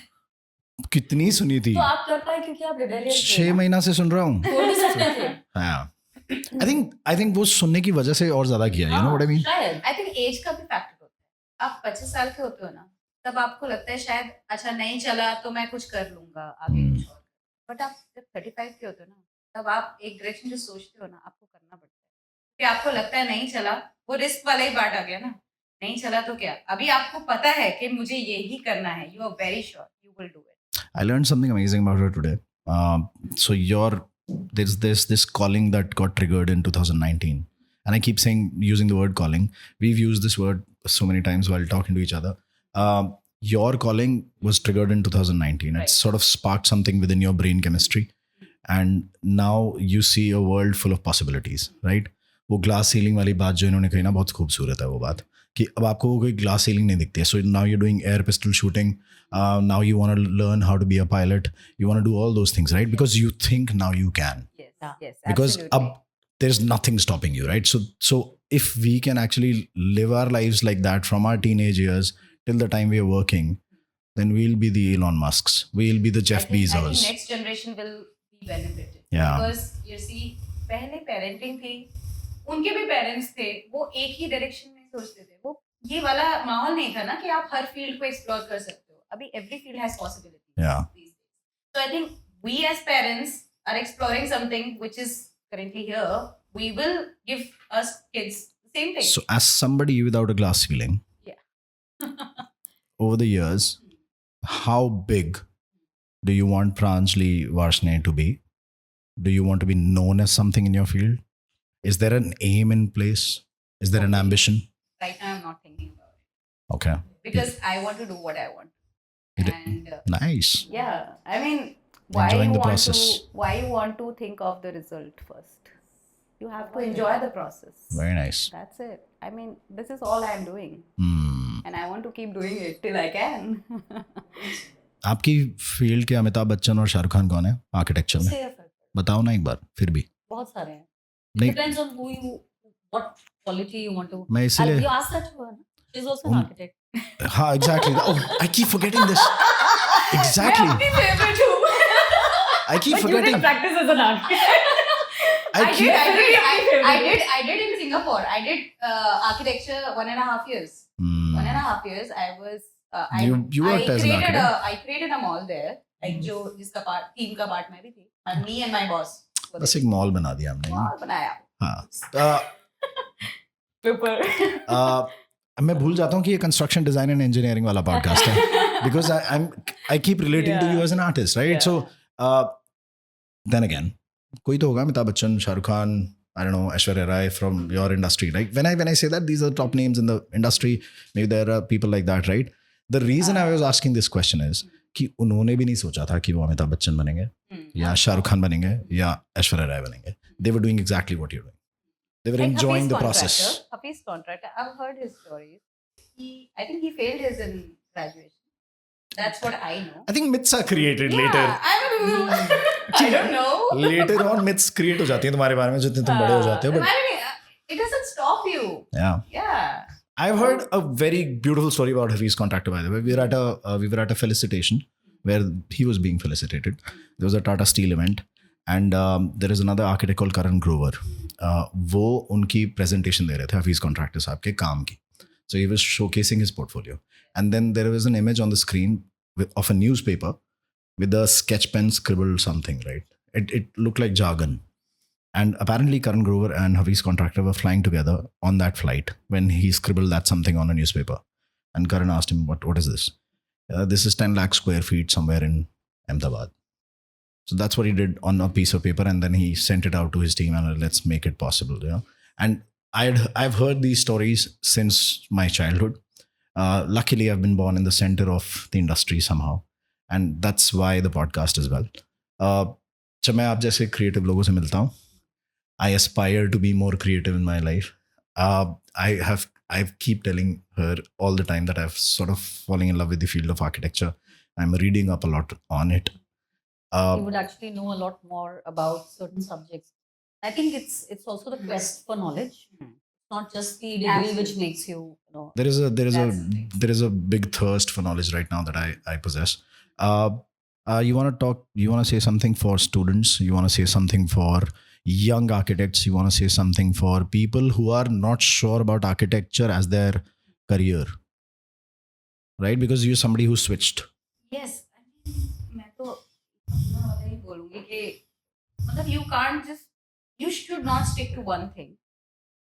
कितनी सुनी थी.
तो आप कर पाए क्योंकि आप रिबेलियस
6 महीना से सुन रहा हूँ.
छोड़ भी सकते थे.
हाँ, आई थिंक वो सुनने की वजह से और ज्यादा किया, you know what I mean?
शायद
आई थिंक एज का भी फैक्टर होता है. आप 25 साल के होते हो ना, तब आपको लगता है शायद अच्छा नहीं चला तो मैं कुछ कर लूंगा आगे कुछ और. बट आप जब 35 के होते हो ना, तब आप एक डायरेक्शन जो सोचते हो ना, आपको करना पड़ता है, क्योंकि आपको लगता है नहीं चला, वो रिस्क वाला ही पार्ट आ गया ना. नहीं चला तो क्या, अभी आपको पता है कि मुझे यही करना है. You are very sure you will do it.
I learned something amazing about her today. So there's this calling that got triggered in 2019, and I keep using the word calling. We've used this word so many times while talking to each other. Your calling was triggered in 2019.
Right.
It sort of sparked something within your brain chemistry, and now you see a world full of possibilities, right? वो glass ceiling वाली बात जो इन्होंने कही ना, बहुत खूबसूरत है वो बात कि अब आपको कोई ग्लास सीलिंग नहीं दिखती है. So now you doing air pistol shooting, now you want to learn how to be a pilot, you want to do all those things, right? Because you think now you can,
Yes,
because
absolutely.
there's nothing stopping you, right? So if we can actually live our lives like that from our teenage years till the time we are working, then we'll be the Elon Musks, we'll be the Jeff
I think
Bezos.
next generation will be benefited.
Yeah.
Because you see, पहले parenting थी, उनके भी parents थे, वो एक ही direction में सोचते थे. वो ये वाला माहौल नहीं था ना कि आप हर फील्ड को एक्सप्लोर कर सकते हो. अभी every field has possibilities.
Yeah.
these days. So I think we as parents are exploring something which is currently here. We will give us kids the same thing.
So as somebody without a glass ceiling, over the years, how big do you want Pranjali Varshney to be? Do you want to be known as something in your field? Is there an aim in place? Is there an ambition?
Right now I'm not thinking about it.
Okay.
Because I want to do what I want.
It-
And
Nice.
yeah, I mean, why
Enjoying
you
the
want
process.
to why you want to think of the result first? You have to enjoy the process.
Very nice.
That's it. I mean, this is all I'm doing. And I want to keep doing it till I can.
आपकी field के अमिताभ बच्चन और शाहरुख खान कौन है architecture में?
Say a fact.
बताओ ना एक बार फिर भी.
बहुत सारे हैं.
नहीं,
Depends on who you, what quality you want to.
मैं इसीलिए
You asked that to her. She's also an architect.
हाँ exactly. Oh, I keep forgetting this. Exactly.
My favorite too.
I keep forgetting.
practice as an architect.
I keep.
I did in Singapore. I did architecture 1.5 years. 1.5 years. I was.
You worked as an architect.
I created a mall there. Like जो जिसका part team का part मैं भी थी. Me and my boss.
बस एक mall बना दिया हमने.
मॉल बनाया.
हाँ.
Super.
मैं भूल जाता हूँ कि ये कंस्ट्रक्शन डिजाइन एंड इंजीनियरिंग वाला पॉडकास्ट है because I keep relating to you as an artist right so then again कोई तो होगा Amitabh Bachchan Shahrukh Khan I don't know Aishwarya Rai from your industry right when I say that these are top names in the industry maybe there are people like that right the reason I was asking this question is कि उन्होंने भी नहीं सोचा था कि वो अमिताभ बच्चन बनेंगे या शाहरुख खान बनेंगे या ऐश्वर्या राय बनेंगे they were doing exactly what you're doing they were
Like
enjoying
Hafiz
the process
Hafiz contractor. I've heard his stories. I think he failed his in graduation. That's what I know.
I think myths are created later.
I don't know.
Later on myths create हो जाती हैं तुम्हारे बारे में जितने तुम बड़े हो जाते हो but
I mean, it doesn't stop you.
yeah
Yeah.
I've heard a very beautiful story about Hafiz Contractor by the way we were at a felicitation where he was being felicitated there was a Tata Steel event and there is another architect called Karan Grover वो उनकी presentation दे रहे थे Hafiz Contractor साहब के काम की so he was showcasing his portfolio and then there was an image on the screen of a newspaper with a sketch pen scribbled something right it looked like jargon and apparently Karan Grover and Hafiz Contractor were flying together on that flight when he scribbled that something on a newspaper and Karan asked him what is this this is 10 lakh square feet somewhere in Ahmedabad so that's what he did on a piece of paper and then he sent it out to his team and let's make it possible and I've heard these stories since my childhood luckily I've been born in the center of the industry somehow and that's why the podcast as well जब मैं आप जैसे creative लोगों से मिलता हूँ I aspire to be more creative in my life I keep telling her all the time that I've sort of falling in love with the field of architecture I'm reading up a lot on it
You would actually know a lot more about certain subjects. I think it's also the quest for knowledge. It's not just the degree which makes you know.
there is a big thirst for knowledge right now that I possess you want to say something for students you want to say something for young architects you want to say something for people who are not sure about architecture as their career right because you're somebody who switched
Yes. मैं तो यही बोलूँगी कि मतलब you can't just you should not stick to one thing.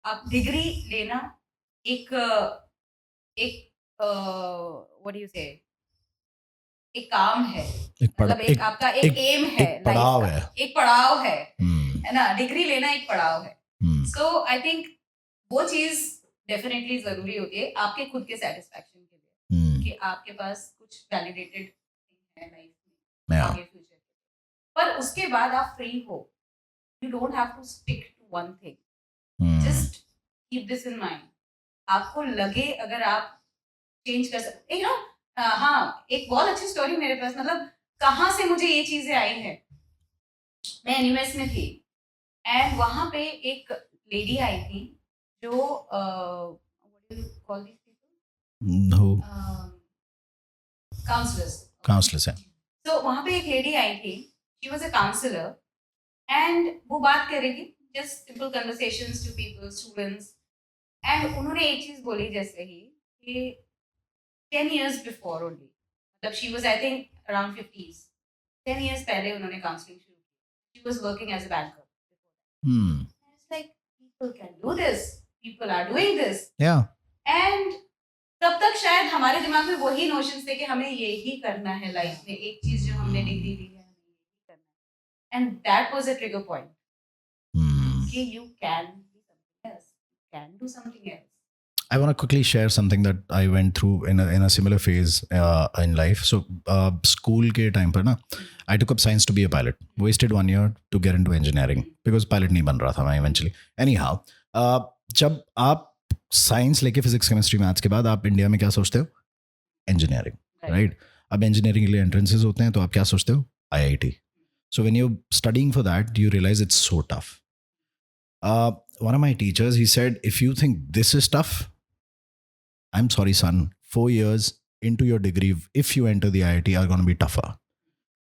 आप degree लेना एक what do you say एक काम है मतलब एक आपका एक एम है
एक पड़ाव है
एक पड़ाव है ना डिग्री लेना एक पड़ाव है सो आई थिंक वो चीज डेफिनेटली जरूरी होती है आपके खुद के सेटिस्फैक्शन के लिए कि आपके पास कुछ वैलिडेटेड है लाइफ में आगे फ्यूचर पर उसके बाद आप फ्री हो you don't have to stick to one thing just keep this in mind आपको लगे अगर आप चेंज कर सकते यू नो हाँ एक बहुत अच्छी स्टोरी मेरे पास मतलब कहाँ से मुझे ये चीजें आई है मैं यूएस में थी एंड वहां पे एक लेडी आई थी जो what do you call these people?
No.
Counselors
है
तो वहां पे एक लेडी आई थी she was a counsellor and वो बात कर रही थी just simple conversations to people students and उन्होंने एक चीज बोली जैसे ही कि 10 years before only मतलब she was I think around 50s 10 years पहले उन्होंने काउंसलिंग शुरू की she was working as a banker it's like people can do this people are doing this
yeah
and तब तक शायद हमारे दिमाग में वही नोशंस थे कि हमें यही करना है लाइफ में एक चीज जो हमने डिग्री ली है हमें यही करना है and that was a trigger point कि you can do something else you can do something else
I want to quickly share something that I went through in a similar phase in life. So, school के time पर ना, I took up science to be a pilot. Wasted 1 year to get into engineering because pilot नहीं बन रहा था मैं eventually. Anyhow, जब आप science लेके physics, chemistry, maths के बाद आप इंडिया में क्या सोचते हो? Engineering, right? अब engineering के लिए entrances होते हैं तो आप क्या सोचते हो? IIT. So when you're studying for that, you realize it's so tough. One of my teachers, he said, if you think this is tough, I'm sorry, son, 4 years into your degree, if you enter the IIT, are going to be tougher.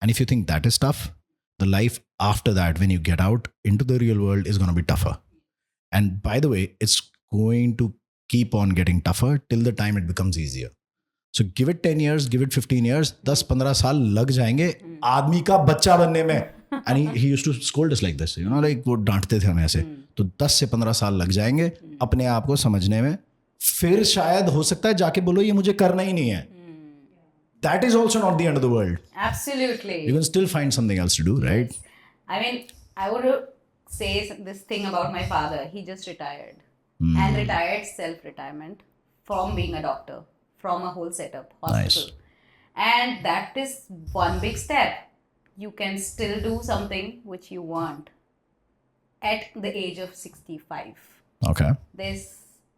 And if you think that is tough, the life after that, when you get out into the real world, is going to be tougher. And by the way, it's going to keep on getting tougher till the time it becomes easier. So give it 10 years, give it 15 years, 10-15 साल लग जाएंगे आदमी का बच्चा बनने में. And he used to scold us like this, you know, like वो डांटते थे हमें ऐसे. तो 10 से 15 साल लग जाएंगे अपने आप को समझने में. फिर शायद हो सकता है जाके बोलो ये मुझे करना ही नहीं है. That is also not the end of the world.
Absolutely.
You can still find something else to do, right?
I mean, I would say this thing about my father. He just retired and retired self-retirement from being a doctor, from a whole setup hospital.
Nice.
And that is one big step. You can still do something which you want at the age of 65.
Okay.
This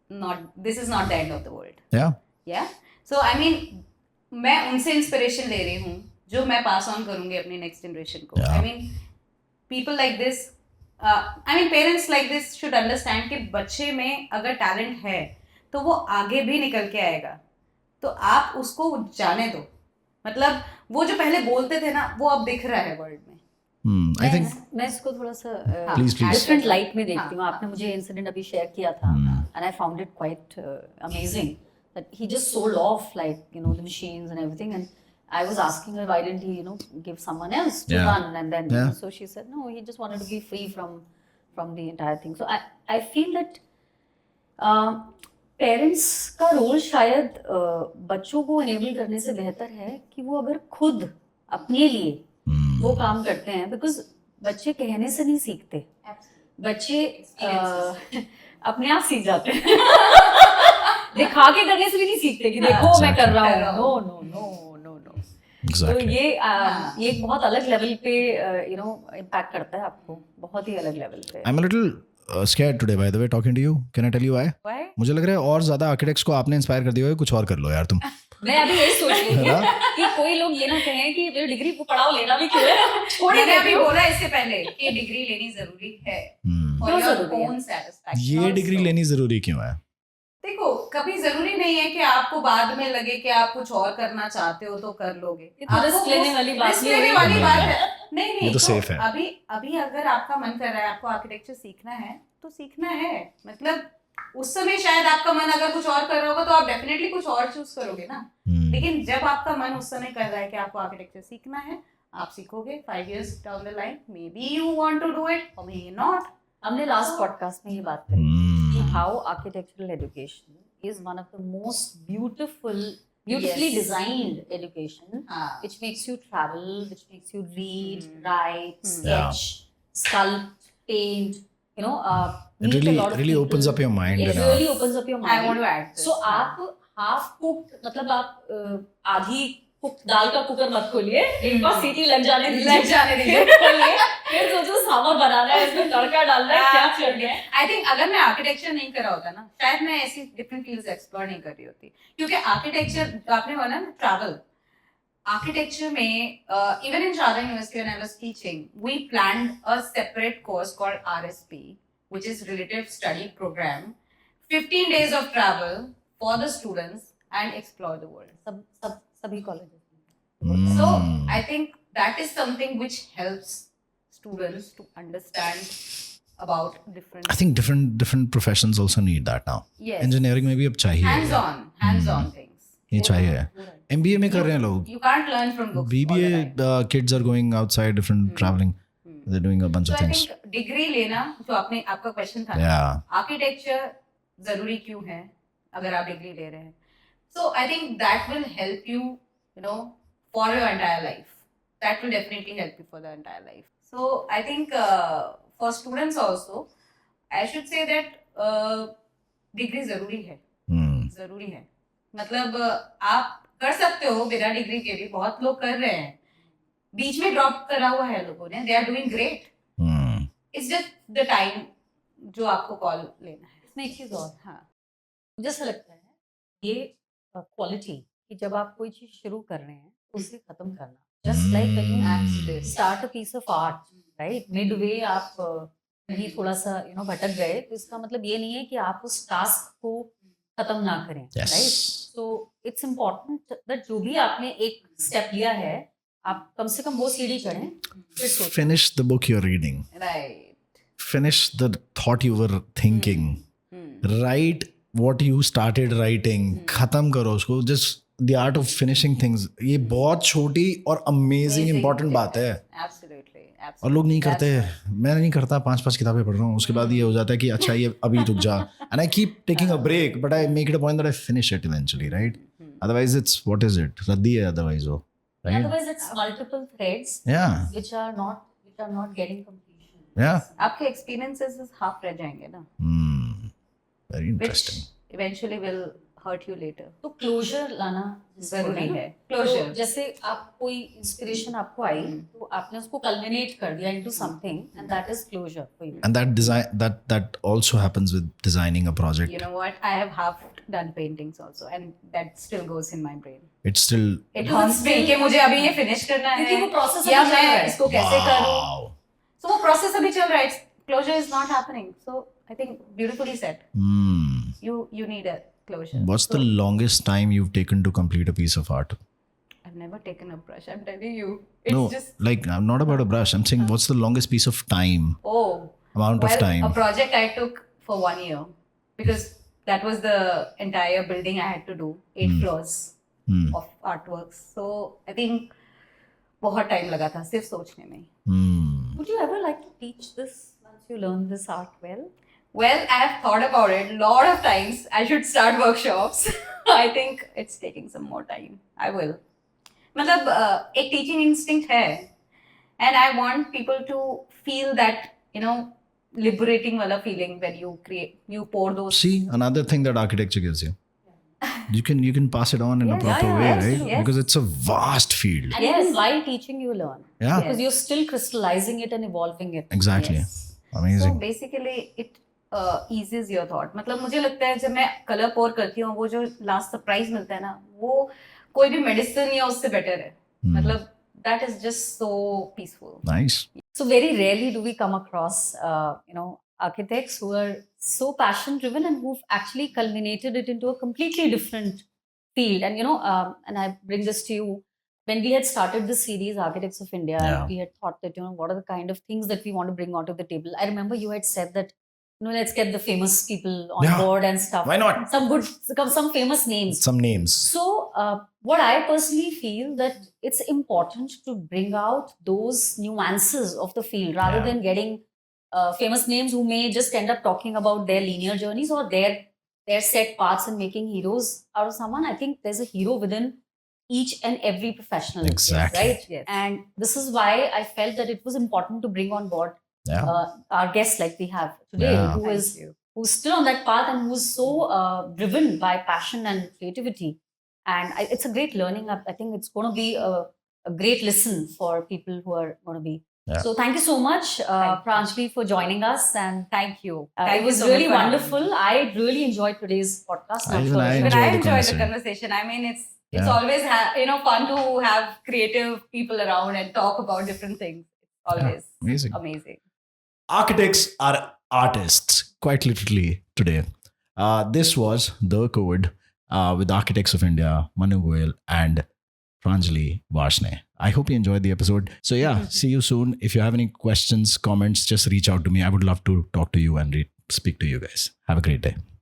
is not the end of the world.
Yeah.
Yeah. So I mean, मैं उनसे inspiration ले रही हूँ जो मैं pass on करूँगी अपनी next generation को.
Yeah.
I mean, people like this, parents like this should understand कि बच्चे में अगर टैलेंट है तो वो आगे भी निकल के आएगा. तो आप उसको जाने दो. मतलब वो जो पहले बोलते थे ना वो अब दिख रहा है वर्ल्ड में.
I think.
मैं इसको थोड़ा सा
Please.
डिफरेंट लाइट में देखती हूँ. आपने मुझे इंसिडेंट अभी शेयर किया था and I found it quite amazing that he just sold off, like, you know, the machines and everything. And I was asking her, why didn't he, you know, give someone else to
Yeah.
run? And then
Yeah.
so she said no, he just wanted to be free from the entire thing. So I feel that parents का role शायद बच्चों को enable करने से बेहतर है कि वो अगर खुद अपने लिए वो काम करते हैं. बिकॉज बच्चे कहने से नहीं सीखते, बच्चे अपने आप सीख जाते हैं. दिखा के करने से भी नहीं सीखते कि देखो मैं कर रहा हूँ. No no no no no.
Exactly.
तो ये एक बहुत अलग लेवल पे यू नो इम्पैक्ट करता है आपको, बहुत ही अलग लेवल पे.
I'm a little scared today, by the way, talking to you. Can I tell you why?
Why?
मुझे लग रहा है और ज्यादा आर्किटेक्ट्स को आपने इंस्पायर कर दिया है, कुछ और कर लो यार तुम.
मैं अभी यही सोच रही हूँ कि कोई लोग ये ना कहें कि डिग्री को पढ़ाओ लेना भी क्यों है.
मैंने अभी बोला इससे पहले कि डिग्री लेनी जरूरी है for
क्यों
your
जरूरी है?
own satisfaction.
ये डिग्री
also.
लेनी जरूरी क्यों है?
देखो, कभी जरूरी नहीं है कि आपको बाद में लगे कि आप कुछ और करना चाहते हो तो कर लोगे.
ये तो रिस्क लेने वाली बात
रिस्क
नहीं
लेने
हुई.
वाली बात है. नहीं
ये तो safe है.
अभी अगर आपका मन कर रहा है आपको आर्किटेक्चर सीखना है तो सीखना है. मतलब उस समय शायद आपका मन अगर कुछ और कर रहा होगा तो आप डेफिनेटली कुछ और चूज करोगे ना. लेकिन जब आपका मन उस समय कर रहा है कि आपको आर्किटेक्चर सीखना है, आप सीखोगे. 5 years down the line maybe you want to do it or maybe not.
हमने लास्ट पॉडकास्ट में ये बात करी कि how architectural education is one of the most beautifully
Yes.
designed education, which makes you travel, which makes you read, write, sketch, sculpt, paint, you know,
It
meet a lot of
really
people.
opens up your mind.
It
you know.
really opens up your mind.
I want to add this.
So आप half cooked, मतलब आप आधी cook दाल का cooker मत खोलिए, एक बार सीटी लग जाने दीजिए, खोलिए, फिर सोचो सांभर बनाना है, इसमें तड़का डालना है, क्या करना है.
आई थिंक अगर मैं आर्किटेक्चर नहीं कर रहा होता ना, शायद मैं ऐसी डिफरेंट फील्ड्स एक्सप्लोर नहीं कर रही होती. क्योंकि आर्किटेक्चर आपने बोला ना ट्रैवल, आर्किटेक्चर में even in Sharda university when I was teaching we planned a separate course called RSP which is relative study program. 15 days of travel for the students and explore the world.
सभी colleges.
So I think that is something which helps students to understand about different.
I think different professions also need that now.
Yes.
Engineering में भी अब चाहिए.
hands-on things.
ये चाहिए. MBA में कर रहे हैं लोग.
You can't learn from books.
BBA
all the time.
kids are going outside, different traveling. They're doing a bunch
So
of
I
things.
think degree लेना जो आपका क्वेश्चन था.
Yeah.
Architecture जरूरी क्यों है अगर आप डिग्री ले रहे हैं? So I think that will help you, you know, for your entire life. That will definitely help you for the entire life. So I think for students also, I should say that degree जरूरी है. जरूरी है. मतलब आप कर सकते हो बिना डिग्री के भी, बहुत लोग कर रहे हैं. बीच में ड्रॉप करा हुआ है लोगों ने, they are doing great. It's just the time जो आपको कॉल लेना है.
इसमें एक चीज और,
हाँ,
मुझे ऐसा लगता है ये क्वालिटी कि जब आप कोई चीज शुरू कर रहे हैं उसे खत्म करना, just like when you start a piece of art, right, midway आप कहीं थोड़ा सा भटक गए, तो इसका मतलब ये नहीं है कि आप उस टास्क को खत्म ना करें,
Yes.
Right. So it's important that जो भी आपने एक स्टेप लिया है, आप कम से कम वो सीढ़ी चढ़ें, फिर सोचें.
Finish the book you're reading.
Right.
Finish the thought you were thinking. Write what you started writing. खत्म करो उसको. Just the art of finishing things. ये बहुत छोटी और amazing important बात है.
Absolutely.
और लोग नहीं करते. मैं नहीं करता. 5 किताबें पढ़ रहा हूँ, उसके बाद ये हो जाता है कि अच्छा ये अभी रुक जा. And I keep taking a break, but I make it a point that I finish it eventually, right? Otherwise it's, what is it? रद्दी है otherwise वो, right?
Otherwise it's multiple threads
Yeah.
which are not getting completion.
Yeah.
आपके experiences half रह जाएंगे ना,
Very
which
interesting.
eventually will hurt you later.
तो closure लाना
जरूरी है.
तो
Closure.
जैसे आप कोई इंस्पिरेशन आपको आई, तो आपने उसको कल्मिनेट कर दिया into something, and that is closure for you.
And that design, that also happens with designing a project.
You know what? I have half done paintings also, and that still goes in my brain.
It's still,
It haunts me कि मुझे अभी ये finish करना है,
क्योंकि वो process
या
अभी चल रहा
मैं
है.
इसको कैसे करूँ.
wow.
So वो process अभी चल रहा है. Closure is not happening. So I think beautifully said. You need a closure.
What's
So
the longest time you've taken to complete a piece of art?
I've never taken a brush. I'm telling you. It's
No,
just
like I'm not about a brush. I'm saying what's the longest piece of time, amount of
well,
time?
a project I took for 1 year because that was the entire building I had to do, 8 floors of artworks. So I think बहुत time लगा था सिर्फ सोचने में.
Would you ever like to teach this once you learn this art well?
Well, I have thought about it a lot of times. I should start workshops. I think it's taking some more time. I will. मतलब एक teaching instinct है, and I want people to feel that, liberating वाला feeling when you pour those.
See, another thing that architecture gives you. You can pass it on in a proper way, right?
yes.
Because it's a vast field.
And even while teaching, you learn.
Yeah.
Because you're still crystallizing it and evolving it.
Exactly.
Yes. So
Amazing.
basically it eases your thought. मतलब मुझे लगता है जब मैं colour पोर करती हूँ, वो जो लास्ट सरप्राइज मिलता है ना, वो कोई भी मेडिसिन या उससे बेटर है. मतलब that is just so peaceful.
Nice.
So very rarely do we come across, architects who are so passion driven and who've actually culminated it into a completely different field. And and I bring this to you. When we had started this series, Architects of India,
Yeah.
we had thought that what are the kind of things that we want to bring onto the table. I remember you had said that let's get the famous people on
Yeah.
board and stuff.
Why not?
Some famous names.
Some names.
So, what I personally feel that it's important to bring out those nuances of the field rather
Yeah.
than getting famous names who may just end up talking about their linear journeys or their set paths and making heroes out of someone. I think there's a hero within each and every professional.
Exactly.
Right?
Yes.
And this is why I felt that it was important to bring on board
Yeah.
our guest like we have today,
Yeah.
who's still on that path and who's so driven by passion and creativity. And it's a great learning. I think it's going to be a great listen for people who are going to be.
Yeah.
So thank you so much, Pranjali, for joining us. And
Thank you.
it
Thank you
was
so much
really
for having me.
wonderful. I really enjoyed today's podcast.
I
I'm
even
sure
I
you-
But
enjoyed
I
the
enjoyed the
conversation.
conversation. I mean, it's
Yeah.
always fun to have creative people around and talk about different things. It's always
Amazing.
amazing.
Architects are artists, quite literally today. This was The Code with Architects of India, Manu Goyal and Pranjali Varshney. I hope you enjoyed the episode. So yeah, see you soon. If you have any questions, comments, just reach out to me. I would love to talk to you and speak to you guys. Have a great day.